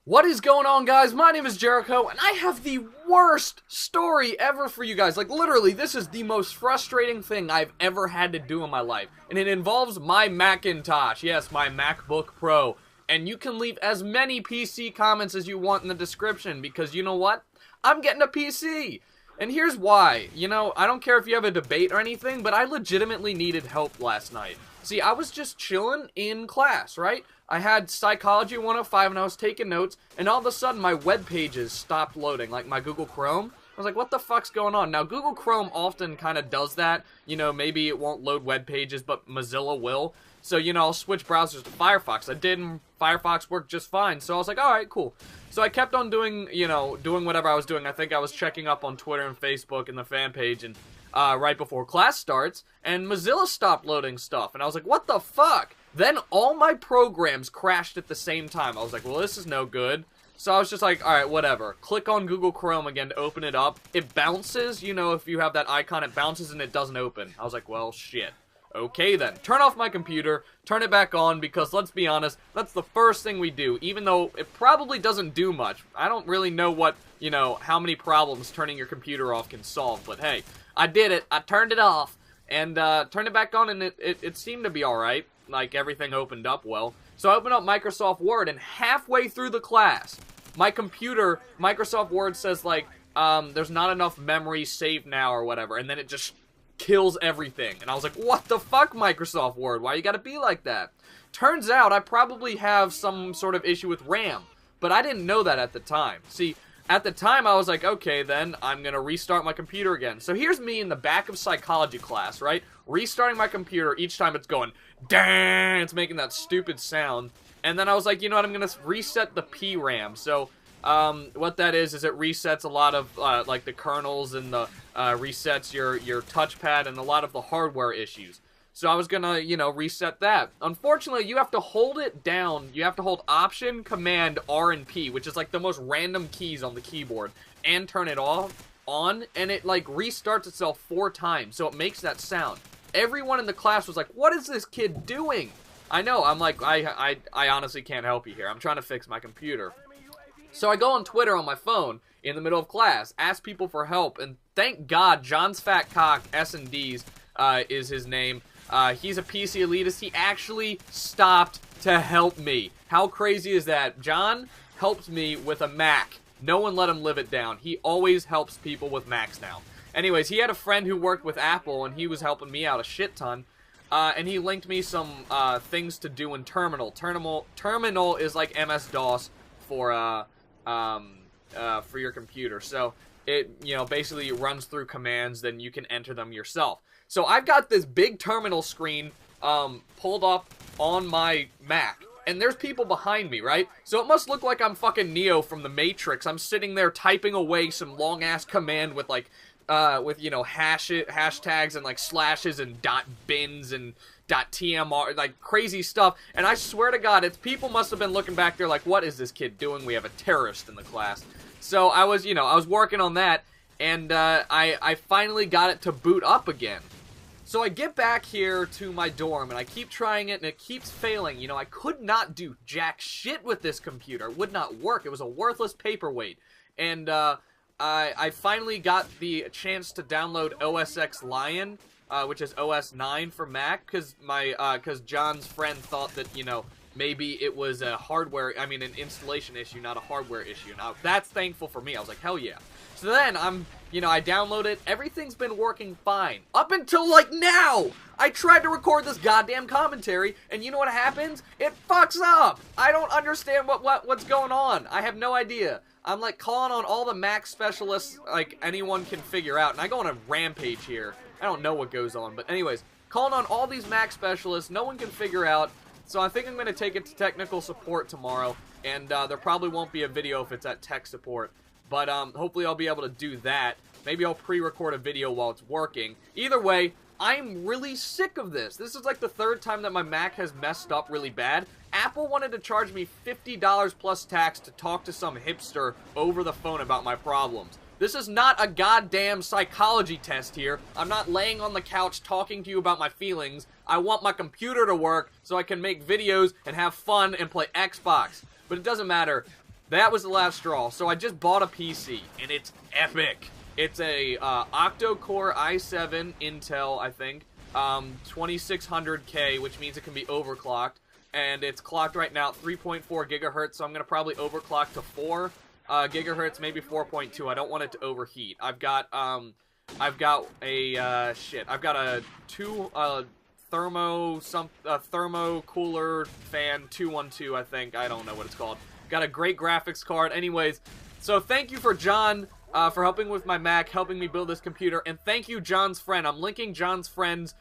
What is going on, guys? My name is Jericho, and I have the worst story ever for you guys. Like, literally, this is the most frustrating thing I've ever had to do in my life. And it involves my Macintosh. Yes, my MacBook Pro. And you can leave as many PC comments as you want in the description, because you know what? I'm getting a PC. And here's why. You know, I don't care if you have a debate or anything, but I legitimately needed help last night. See, I was just chilling in class, right? I had Psychology 105 and I was taking notes, and all of a sudden my web pages stopped loading, like my Google Chrome. I was like, what the fuck's going on? Now, Google Chrome often kind of does that. You know, maybe it won't load web pages, but Mozilla will. So, you know, I'll switch browsers to Firefox. I did, and Firefox worked just fine. So I was like, alright, cool. So I kept on doing, you know, doing whatever I was doing. I think I was checking up on Twitter and Facebook and the fan page, and right before class starts, and Mozilla stopped loading stuff. And I was like, what the fuck? Then all my programs crashed at the same time. I was like, well, this is no good. So I was just like, alright, whatever. Click on Google Chrome again to open it up. It bounces, you know, if you have that icon, it bounces and it doesn't open. I was like, well, shit. Okay then, turn off my computer, turn it back on, because let's be honest, that's the first thing we do, even though it probably doesn't do much. I don't really know what, you know, how many problems turning your computer off can solve, but hey, I did it, I turned it off, and turned it back on, and it seemed to be alright, like everything opened up well. So I opened up Microsoft Word, and halfway through the class, my computer, Microsoft Word says like, there's not enough memory saved now or whatever, and then it just kills everything. And I was like, what the fuck, Microsoft Word? Why you gotta be like that? Turns out I probably have some sort of issue with RAM, but I didn't know that at the time. See, at the time I was like, okay, then I'm gonna restart my computer again. So here's me in the back of psychology class, right? Restarting my computer, each time it's going, dang, it's making that stupid sound. And then I was like, you know what, I'm gonna reset the PRAM. So What that is it resets a lot of, like, the kernels and the, resets your touchpad and a lot of the hardware issues. So I was gonna, you know, reset that. Unfortunately, you have to hold it down. You have to hold Option, Command, R, and P, which is, like, the most random keys on the keyboard, and turn it on, and it, like, restarts itself 4 times, so it makes that sound. Everyone in the class was like, what is this kid doing? I know, I'm like, I honestly can't help you here. I'm trying to fix my computer. So I go on Twitter on my phone in the middle of class, ask people for help, and thank God, John's Fat Cock, S&D's, is his name. He's a PC elitist. He actually stopped to help me. How crazy is that? John helped me with a Mac. No one let him live it down. He always helps people with Macs now. Anyways, he had a friend who worked with Apple, and he was helping me out a shit ton. And he linked me some things to do in Terminal. Terminal is like MS-DOS for your computer. So it, you know, basically runs through commands, then you can enter them yourself. So I've got this big terminal screen pulled up on my Mac. And there's people behind me, right? So it must look like I'm fucking Neo from the Matrix. I'm sitting there typing away some long-ass command with, like, you know, hashtags and, like, slashes and .bins and .tmr, like, crazy stuff. And I swear to God, people must have been looking back there like, what is this kid doing? We have a terrorist in the class. So I was, you know, I was working on that, and I finally got it to boot up again. So I get back here to my dorm, and I keep trying it, and it keeps failing. You know, I could not do jack shit with this computer. It would not work. It was a worthless paperweight. And I finally got the chance to download OS X Lion, which is OS 9 for Mac, because John's friend thought that, you know, maybe it was a hardware, I mean, an installation issue, not a hardware issue. Now, that's thankful for me. I was like, hell yeah. So then, you know, I download it. Everything's been working fine. Up until, like, now! I tried to record this goddamn commentary, and you know what happens? It fucks up! I don't understand what's going on. I have no idea. I'm, like, calling on all the Mac specialists, like, anyone can figure out. And I go on a rampage here. I don't know what goes on, but anyways. Calling on all these Mac specialists, no one can figure out. So I think I'm going to take it to technical support tomorrow, and there probably won't be a video if it's at tech support. But hopefully I'll be able to do that. Maybe I'll pre-record a video while it's working. Either way, I'm really sick of this. This is like the 3rd time that my Mac has messed up really bad. Apple wanted to charge me $50 plus tax to talk to some hipster over the phone about my problems. This is not a goddamn psychology test here. I'm not laying on the couch talking to you about my feelings. I want my computer to work so I can make videos and have fun and play Xbox. But it doesn't matter. That was the last straw. So I just bought a PC, and it's epic. It's a octa-core i7 Intel, I think, 2600K, which means it can be overclocked. And it's clocked right now at 3.4 gigahertz, so I'm going to probably overclock to 4 gigahertz, maybe 4.2. I don't want it to overheat. I've got a thermo cooler fan 212, I think. I don't know what it's called. Got a great graphics card. Anyways, so thank you for John for helping with my Mac, helping me build this computer, and thank you, John's friend. I'm linking John's friend's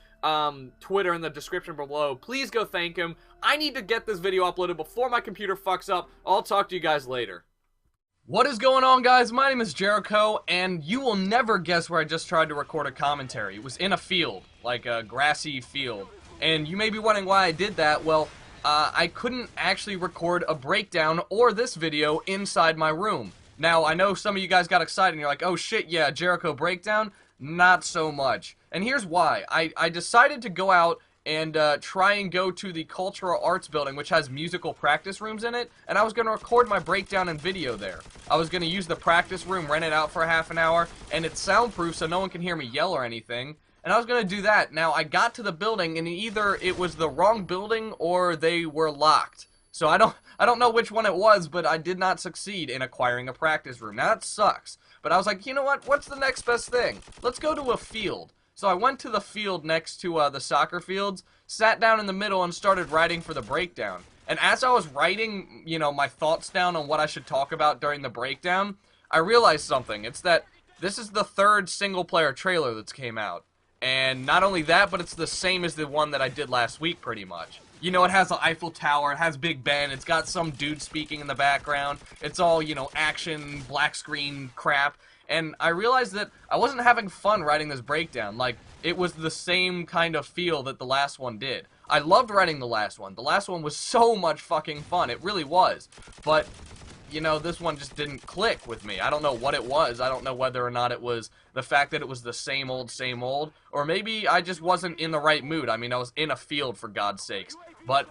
Twitter in the description below. Please go thank him. I need to get this video uploaded before my computer fucks up. I'll talk to you guys later. What is going on, guys? My name is JERiiCHOII, and you will never guess where I just tried to record a commentary. It was in a field, like a grassy field. And you may be wondering why I did that. Well, I couldn't actually record a breakdown or this video inside my room. Now, I know some of you guys got excited and you're like, oh shit, yeah, JERiiCHOII breakdown? Not so much. And here's why. I decided to go out and try and go to the Cultural Arts Building, which has musical practice rooms in it, and I was going to record my breakdown and video there. I was going to use the practice room, rent it out for half an hour, and it's soundproof so no one can hear me yell or anything. And I was going to do that. Now, I got to the building, and either it was the wrong building or they were locked. So I don't know which one it was, but I did not succeed in acquiring a practice room. Now, that sucks. But I was like, you know what? What's the next best thing? Let's go to a field. So I went to the field next to the soccer fields, sat down in the middle, and started writing for the breakdown. And as I was writing, you know, my thoughts down on what I should talk about during the breakdown, I realized something. It's that this is the 3rd single-player trailer that's came out. And not only that, but it's the same as the one that I did last week, pretty much. You know, it has the Eiffel Tower, it has Big Ben, it's got some dude speaking in the background, it's all, you know, action, black screen crap, and I realized that I wasn't having fun writing this breakdown. Like, it was the same kind of feel that the last one did. I loved writing the last one. The last one was so much fucking fun, it really was, but you know, this one just didn't click with me. I don't know what it was. I don't know whether or not it was the fact that it was the same old, or maybe I just wasn't in the right mood. I mean, I was in a field, for God's sakes. But,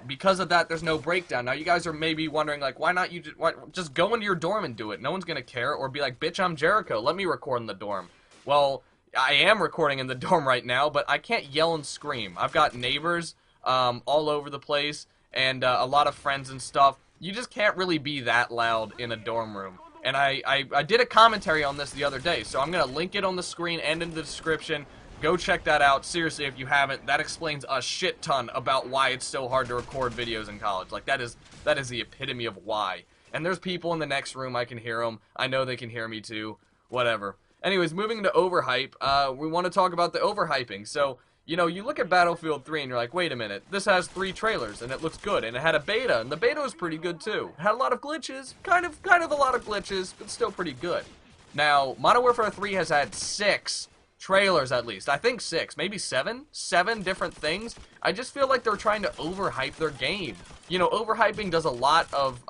because of that, there's no breakdown. Now, you guys are maybe wondering, like, why not you just go into your dorm and do it? No one's gonna care, or be like, bitch, I'm Jericho, let me record in the dorm. Well, I am recording in the dorm right now, but I can't yell and scream. I've got neighbors, all over the place, and, a lot of friends and stuff. You just can't really be that loud in a dorm room. And I did a commentary on this the other day, so I'm going to link it on the screen and in the description. Go check that out. Seriously, if you haven't, that explains a shit ton about why it's so hard to record videos in college. Like, that is the epitome of why. And there's people in the next room, I can hear them. I know they can hear me too. Whatever. Anyways, moving to Overhype, we want to talk about the overhyping. So, you know, you look at Battlefield 3 and you're like, wait a minute, this has 3 trailers and it looks good, and it had a beta, and the beta was pretty good too. It had a lot of glitches, kind of a lot of glitches, but still pretty good. Now, Modern Warfare 3 has had 6 trailers at least. I think 6, maybe 7? 7 different things. I just feel like they're trying to overhype their game. You know, overhyping does a lot of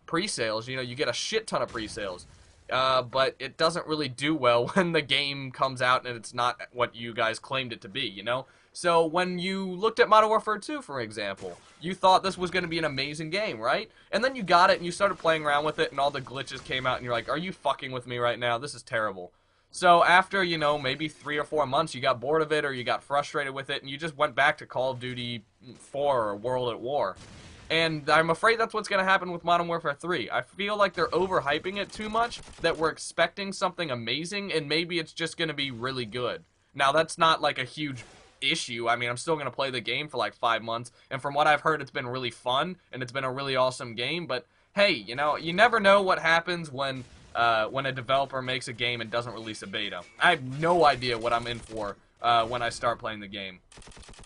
pre-sales. You know, you get a shit ton of pre-sales. But it doesn't really do well when the game comes out and it's not what you guys claimed it to be, you know? So when you looked at Modern Warfare 2, for example, you thought this was going to be an amazing game, right? And then you got it and you started playing around with it and all the glitches came out and you're like, are you fucking with me right now? This is terrible. So after, you know, maybe 3 or 4 months, you got bored of it or you got frustrated with it and you just went back to Call of Duty 4 or World at War. And I'm afraid that's what's going to happen with Modern Warfare 3. I feel like they're overhyping it too much, that we're expecting something amazing, and maybe it's just going to be really good. Now, that's not like a huge issue. I mean, I'm still going to play the game for like 5 months, and from what I've heard, it's been really fun, and it's been a really awesome game, but hey, you know, you never know what happens when a developer makes a game and doesn't release a beta. I have no idea what I'm in for when I start playing the game.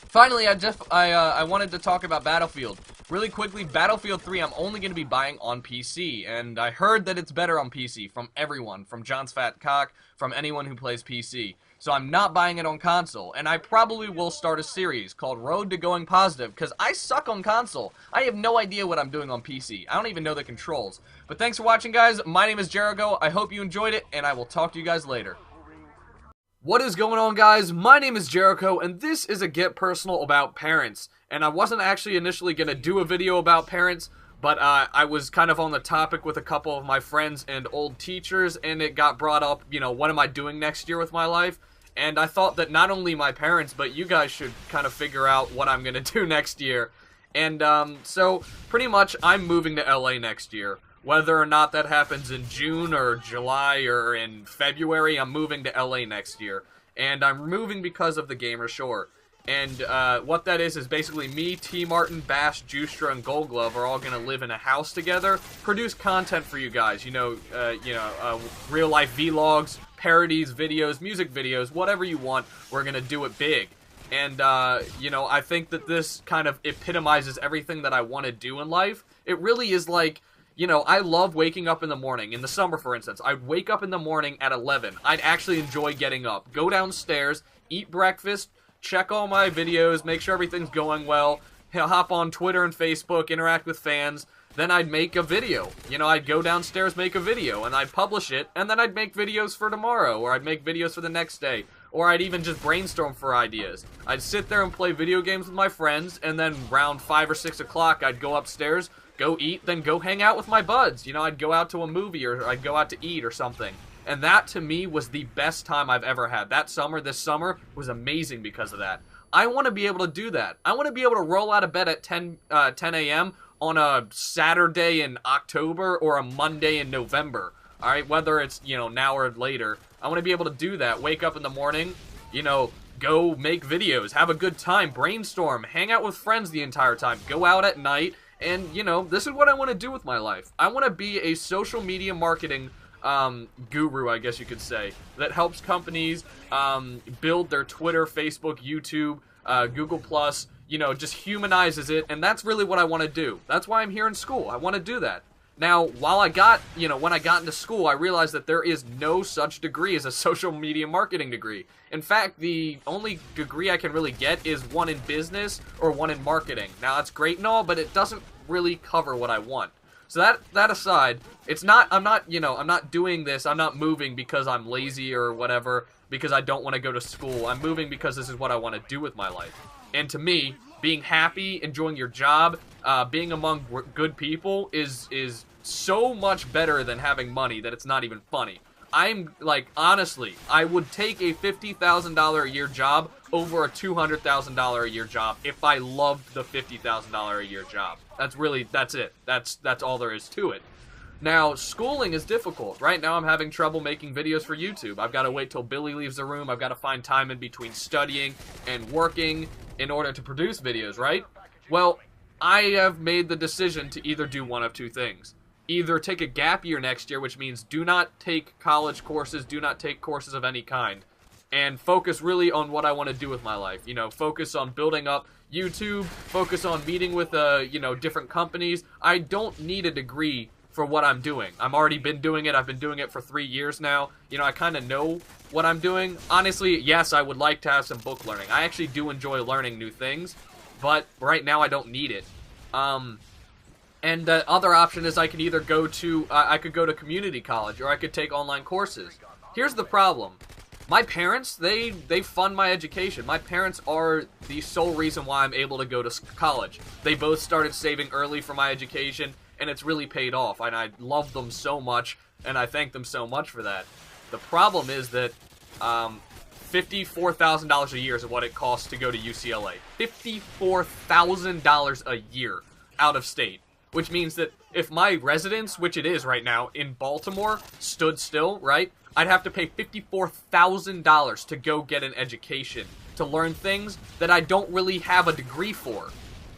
Finally, I wanted to talk about Battlefield. Really quickly, Battlefield 3 I'm only going to be buying on PC, and I heard that it's better on PC from everyone, from John's Fat Cock, from anyone who plays PC. So I'm not buying it on console, and I probably will start a series called Road to Going Positive, because I suck on console. I have no idea what I'm doing on PC. I don't even know the controls. But thanks for watching, guys. My name is Jericho. I hope you enjoyed it, and I will talk to you guys later. What is going on, guys? My name is Jericho, and this is a Get Personal about parents. And I wasn't actually initially going to do a video about parents, but I was kind of on the topic with a couple of my friends and old teachers, and it got brought up, you know, what am I doing next year with my life? And I thought that not only my parents, but you guys should kind of figure out what I'm going to do next year. And so pretty much I'm moving to LA next year. Whether or not that happens in June or July or in February, I'm moving to LA next year. And I'm moving because of the Gamer Shore. And what that is basically me, T. Martin, Bash, Justra, and Gold Glove are all going to live in a house together, produce content for you guys. You know, real-life vlogs, parodies, videos, music videos, whatever you want, we're going to do it big. And, you know, I think that this kind of epitomizes everything that I want to do in life. It really is like, you know, I love waking up in the morning. In the summer, for instance, I'd wake up in the morning at 11. I'd actually enjoy getting up. Go downstairs, eat breakfast, check all my videos, make sure everything's going well, hop on Twitter and Facebook, interact with fans. Then I'd make a video. You know, I'd go downstairs, make a video, and I'd publish it, and then I'd make videos for tomorrow, or I'd make videos for the next day, or I'd even just brainstorm for ideas. I'd sit there and play video games with my friends, and then around 5 or 6 o'clock, I'd go upstairs, go eat, then go hang out with my buds. You know, I'd go out to a movie, or I'd go out to eat or something. And that, to me, was the best time I've ever had. That summer, this summer, was amazing because of that. I want to be able to do that. I want to be able to roll out of bed at 10 a.m., on a Saturday in October or a Monday in November. Alright, whether it's, you know, now or later. I want to be able to do that. Wake up in the morning, you know, go make videos, have a good time, brainstorm, hang out with friends the entire time, go out at night, and, you know, this is what I want to do with my life. I want to be a social media marketing guru, I guess you could say, that helps companies build their Twitter, Facebook, YouTube, Google Plus, you know, just humanizes it, and that's really what I want to do. That's why I'm here in school. I want to do that. Now, while I got, you know, when I got into school, I realized that there is no such degree as a social media marketing degree. In fact, the only degree I can really get is one in business or one in marketing. Now, that's great and all, but it doesn't really cover what I want. So that aside, I'm not doing this, I'm not moving because I'm lazy or whatever, because I don't want to go to school. I'm moving because this is what I want to do with my life. And to me, being happy, enjoying your job, being among good people is so much better than having money that it's not even funny. I'm, like, honestly, I would take a $50,000 a year job over a $200,000 a year job if I loved the $50,000 a year job. That's it. That's all there is to it. Now, schooling is difficult. Right now I'm having trouble making videos for YouTube. I've got to wait till Billy leaves the room. I've got to find time in between studying and working in order to produce videos, right? Well, I have made the decision to either do one of two things. Either take a gap year next year, which means do not take college courses, do not take courses of any kind, and focus really on what I want to do with my life. You know, focus on building up YouTube, focus on meeting with, you know, different companies. I don't need a degree for what I'm doing. I've already been doing it. I've been doing it for 3 years now. You know, I kind of know what I'm doing. Honestly, yes, I would like to have some book learning. I actually do enjoy learning new things, but right now I don't need it. And the other option is I could either go to, I could go to community college, or I could take online courses. Here's the problem. My parents, they fund my education. My parents are the sole reason why I'm able to go to college. They both started saving early for my education, and it's really paid off. And I love them so much, and I thank them so much for that. The problem is that $54,000 a year is what it costs to go to UCLA. $54,000 a year out of state. Which means that if my residence, which it is right now, in Baltimore, stood still, right, I'd have to pay $54,000 to go get an education, to learn things that I don't really have a degree for.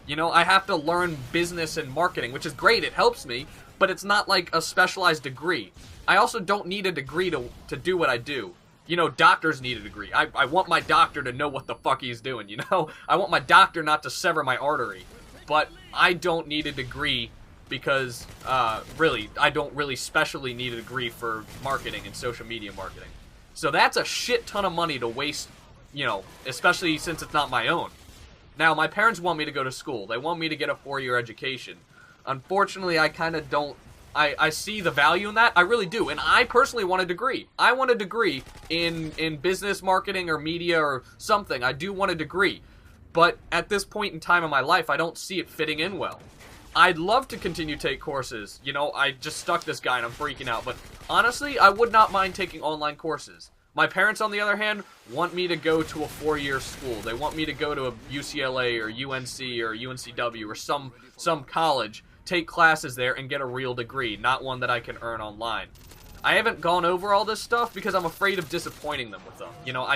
You know, I have to learn business and marketing, which is great, it helps me, but it's not like a specialized degree. I also don't need a degree to do what I do. You know, doctors need a degree. I want my doctor to know what the fuck he's doing, you know? I want my doctor not to sever my artery. But I don't need a degree because, really, I don't really specially need a degree for marketing and social media marketing. So that's a shit ton of money to waste, you know, especially since it's not my own. Now, my parents want me to go to school. They want me to get a 4-year education. Unfortunately, I kind of don't, I see the value in that. I really do. And I personally want a degree. I want a degree in business, marketing, or media, or something. I do want a degree. But at this point in time in my life, I don't see it fitting in well. I'd love to continue to take courses. You know, I just stuck this guy and I'm freaking out. But honestly, I would not mind taking online courses. My parents, on the other hand, want me to go to a 4-year school. They want me to go to a UCLA or UNC or UNCW or some college, take classes there, and get a real degree, not one that I can earn online. I haven't gone over all this stuff because I'm afraid of disappointing them with them. You know,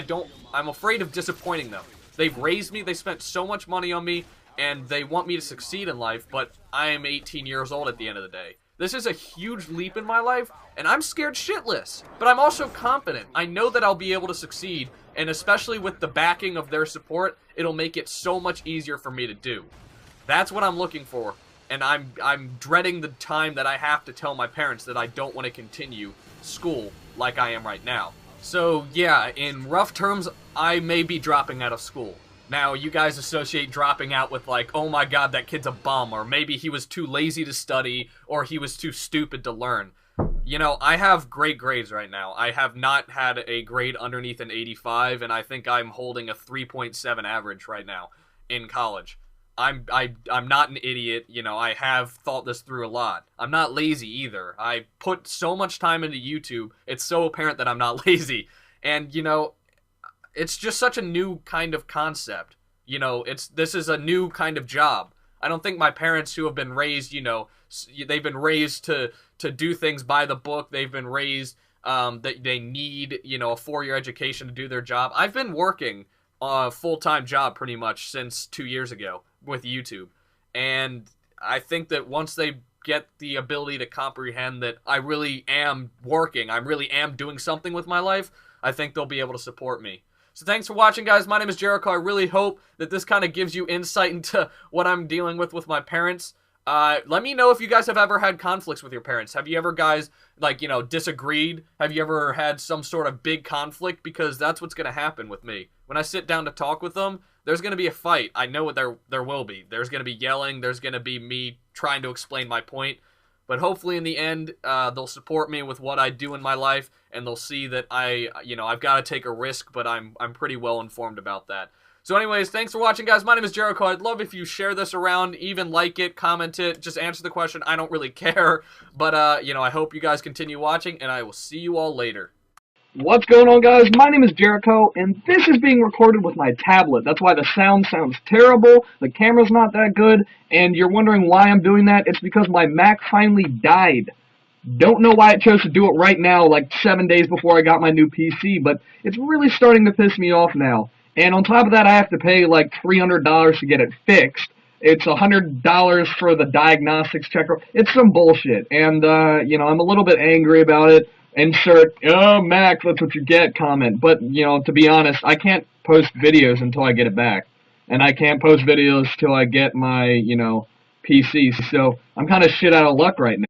I'm afraid of disappointing them. They've raised me, they spent so much money on me, and they want me to succeed in life, but I am 18 years old at the end of the day. This is a huge leap in my life, and I'm scared shitless. But I'm also confident. I know that I'll be able to succeed, and especially with the backing of their support, it'll make it so much easier for me to do. That's what I'm looking for, and I'm dreading the time that I have to tell my parents that I don't want to continue school like I am right now. So, yeah, in rough terms, I may be dropping out of school. Now, you guys associate dropping out with like, oh my god, that kid's a bum, or maybe he was too lazy to study, or he was too stupid to learn. You know, I have great grades right now. I have not had a grade underneath an 85, and I think I'm holding a 3.7 average right now in college. I'm not an idiot, you know, I have thought this through a lot. I'm not lazy either. I put so much time into YouTube, it's so apparent that I'm not lazy. And, you know, it's just such a new kind of concept. You know, this is a new kind of job. I don't think my parents, who have been raised, you know, they've been raised to do things by the book. They've been raised that they need, you know, a 4-year education to do their job. I've been working a full-time job pretty much since 2 years ago with YouTube. And I think that once they get the ability to comprehend that I really am working, I really am doing something with my life, I think they'll be able to support me. So thanks for watching, guys. My name is JERiiCHOII. I really hope that this kind of gives you insight into what I'm dealing with my parents. Let me know if you guys have ever had conflicts with your parents. Have you ever, guys, like, you know, disagreed? Have you ever had some sort of big conflict? Because that's what's going to happen with me. When I sit down to talk with them, there's going to be a fight. I know what there will be. There's going to be yelling. There's going to be me trying to explain my point. But hopefully in the end, they'll support me with what I do in my life, and they'll see that I've got to take a risk, but I'm pretty well informed about that. So anyways, thanks for watching, guys. My name is JERiiCHOII. I'd love if you share this around, even like it, comment it, just answer the question. I don't really care, but I hope you guys continue watching, and I will see you all later. What's going on, guys? My name is JERiiCHOII, and this is being recorded with my tablet. That's why the sound sounds terrible, the camera's not that good, and you're wondering why I'm doing that. It's because my Mac finally died. Don't know why it chose to do it right now, like 7 days before I got my new PC, but it's really starting to piss me off now. And on top of that, I have to pay like $300 to get it fixed. It's $100 for the diagnostics checker. It's some bullshit, and, I'm a little bit angry about it. Insert, oh, Mac, that's what you get comment. But, to be honest, I can't post videos until I get it back. And I can't post videos till I get my, PC. So I'm kind of shit out of luck right now.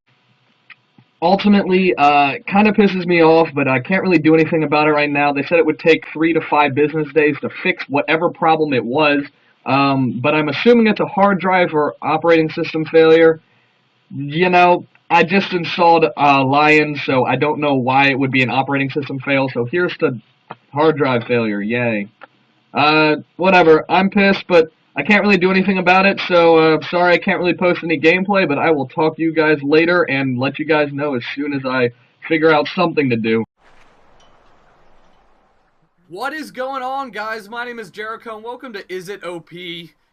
Ultimately, kind of pisses me off, but I can't really do anything about it right now. They said it would take 3 to 5 business days to fix whatever problem it was. But I'm assuming it's a hard drive or operating system failure. I just installed Lion, so I don't know why it would be an operating system fail, so here's the hard drive failure, yay. Whatever, I'm pissed, but I can't really do anything about it, so sorry I can't really post any gameplay, but I will talk to you guys later and let you guys know as soon as I figure out something to do. What is going on, guys? My name is JERiiCHOII, and welcome to Is It OP?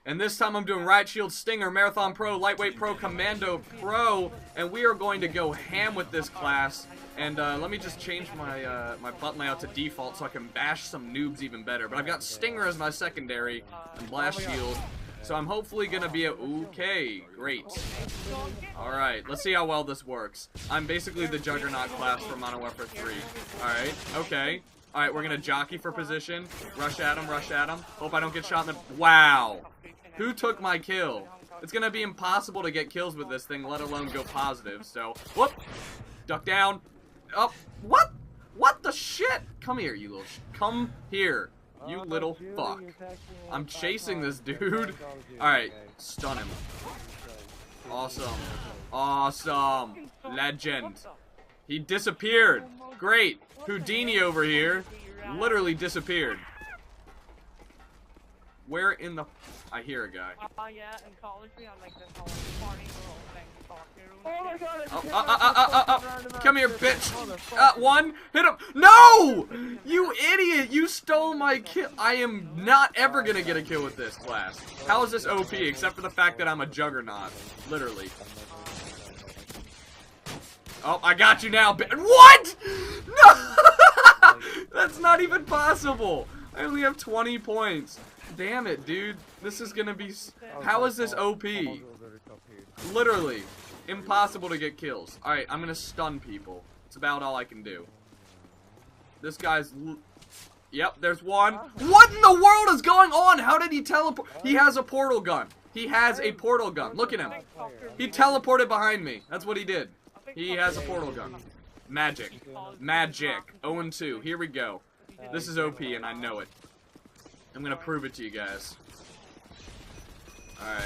And this time I'm doing Riot Shield, Stinger, Marathon Pro, Lightweight Pro, Commando Pro, and we are going to go ham with this class. And let me just change my my button layout to default so I can bash some noobs even better. But I've got Stinger as my secondary and Blast Shield, so I'm hopefully gonna be okay. Great. All right, let's see how well this works. I'm basically the Juggernaut class for Modern Warfare 3. All right, okay. All right, we're gonna jockey for position. Rush at him, rush at him. Hope I don't get shot in the. Wow. Who took my kill? It's gonna be impossible to get kills with this thing, let alone go positive, so... Whoop! Duck down. Oh, what? What the shit? Come here, you little come here, you little fuck. I'm chasing this dude. Alright, stun him. Awesome. Awesome. Legend. He disappeared. Great. Houdini over here literally disappeared. Where in the... I hear a guy. Yeah, in college we had like this whole party little thing to talk to. Oh my god! Come here, bitch! One, hit him! No! You idiot! You stole my kill! I am not ever gonna get a kill with this class. How is this OP, except for the fact that I'm a Juggernaut? Literally. Oh, I got you now, bitch! What?! No! That's not even possible! I only have 20 points. Damn it, dude. This is gonna be... How is this OP? Literally. Impossible to get kills. Alright, I'm gonna stun people. It's about all I can do. This guy's... Yep, there's one. What in the world is going on? How did he teleport? He has a portal gun. He has a portal gun. Look at him. He teleported behind me. That's what he did. He has a portal gun. Magic. Magic. 0-2. Here we go. This is OP and I know it. I'm gonna prove it to you guys. Alright.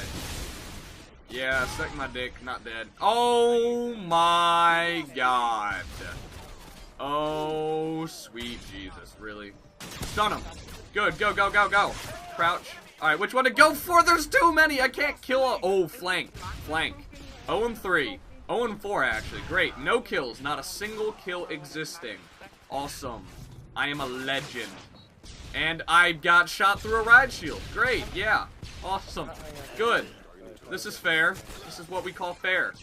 Yeah, suck my dick, not dead. Oh my god. Oh, sweet Jesus, really? Stun him. Good, go, go, go, go. Crouch. Alright, which one to go for? There's too many. I can't kill a... Oh, flank. Flank. 0-3. 0-4, actually. Great. No kills. Not a single kill existing. Awesome. I am a legend. And I got shot through a riot shield. Great, yeah. Awesome. Good. This is fair. This is what we call fair.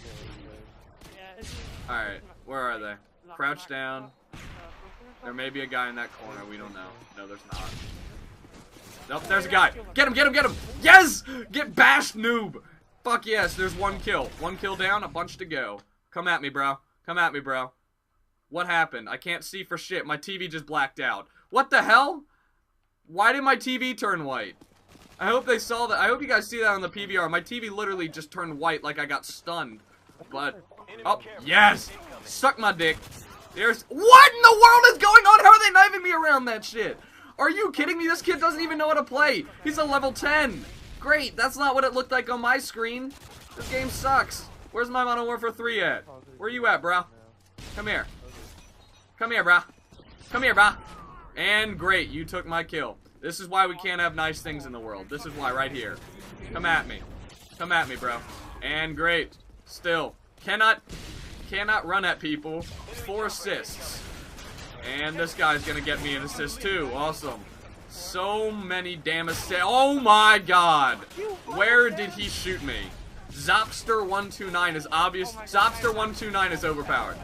Alright, where are they? Crouch down. There may be a guy in that corner. We don't know. No, there's not. Nope, there's a guy. Get him, get him, get him. Yes! Get bashed, noob. Fuck yes, there's one kill. One kill down, a bunch to go. Come at me, bro. Come at me, bro. What happened? I can't see for shit. My TV just blacked out. What the hell? Why did my TV turn white? I hope they saw that. I hope you guys see that on the PVR. My TV literally just turned white like I got stunned. But, oh, yes! Suck my dick. There's, what in the world is going on? How are they knifing me around that shit? Are you kidding me? This kid doesn't even know how to play. He's a level 10. Great, that's not what it looked like on my screen. This game sucks. Where's my Modern Warfare 3 at? Where you at, bro? Come here. Come here, bro. Come here, bro. And great, you took my kill. This is why we can't have nice things in the world. This is why, right here. Come at me. Come at me, bro. And great. Still. Cannot run at people. 4 assists. And this guy's gonna get me an assist too. Awesome. So many damn assists. Oh my god. Where did he shoot me? Zopster129 is obvious. Zopster129 is overpowered.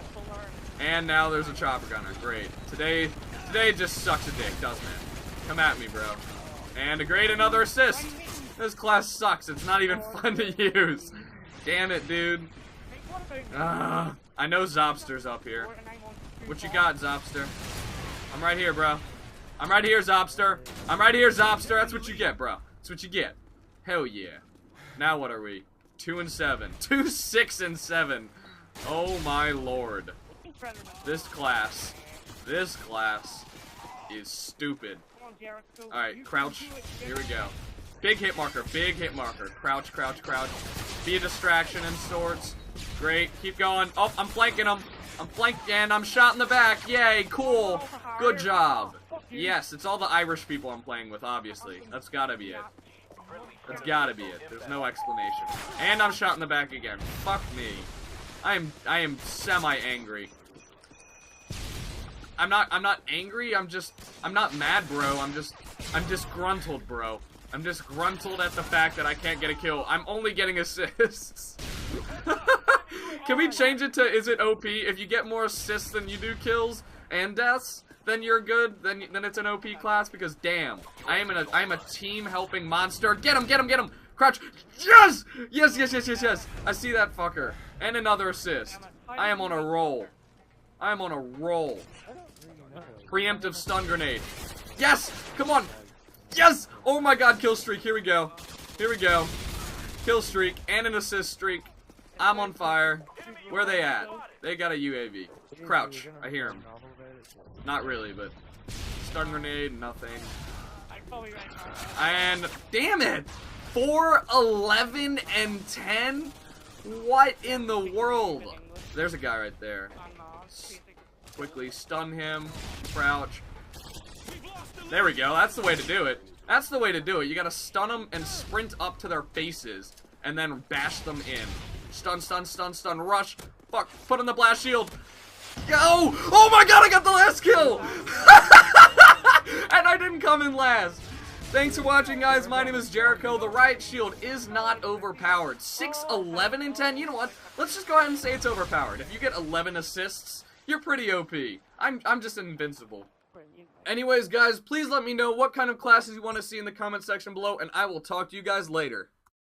And now there's a chopper gunner. Great. Today just sucks a dick, doesn't it? Come at me, bro. And another assist. This class sucks. It's not even fun to use. Damn it, dude. I know Zopster's up here. What you got, Zopster? I'm right here, bro. I'm right here, Zopster. I'm right here, Zopster. That's what you get, bro. That's what you get. Hell yeah. Now what are we? 2 and 7. 2, 6, and 7. Oh my lord. This class is stupid. Alright, crouch. Here we go. Big hit marker, big hit marker. Crouch, crouch, crouch. Be a distraction in sorts. Great, keep going. Oh, I'm flanking him. I'm flanked and I'm shot in the back. Yay, cool. Good job. Yes, it's all the Irish people I'm playing with, obviously. That's gotta be it. That's gotta be it. There's no explanation. And I'm shot in the back again. Fuck me. I am semi-angry. I'm not angry, I'm not mad, bro. I'm disgruntled, bro. I'm disgruntled at the fact that I can't get a kill. I'm only getting assists. Can we change it to, is it OP? If you get more assists than you do kills and deaths, then you're good, then it's an OP class, because damn, I am a team helping monster. Get him, get him, get him! Crouch! Yes! Yes, yes, yes, yes, yes! I see that fucker. And another assist. I am on a roll. I am on a roll. Preemptive stun grenade. Yes! Come on! Yes! Oh my god, kill streak. Here we go. Here we go. Kill streak and an assist streak. I'm on fire. Where are they at? They got a UAV. Crouch. I hear him. Not really, but stun grenade, nothing. And damn it! 4, 11, and 10? What in the world? There's a guy right there. Quickly stun him. Crouch. There we go. That's the way to do it. That's the way to do it. You gotta stun them and sprint up to their faces and then bash them in. Stun, stun, stun, stun, rush. Fuck. Put on the blast shield. Go! Oh my god, I got the last kill! And I didn't come in last. Thanks for watching, guys. My name is Jericho. The Riot Shield is not overpowered. 6, 11, and 10. You know what? Let's just go ahead and say it's overpowered. If you get 11 assists, you're pretty OP. I'm just invincible. Anyways, guys, please let me know what kind of classes you want to see in the comment section below, and I will talk to you guys later.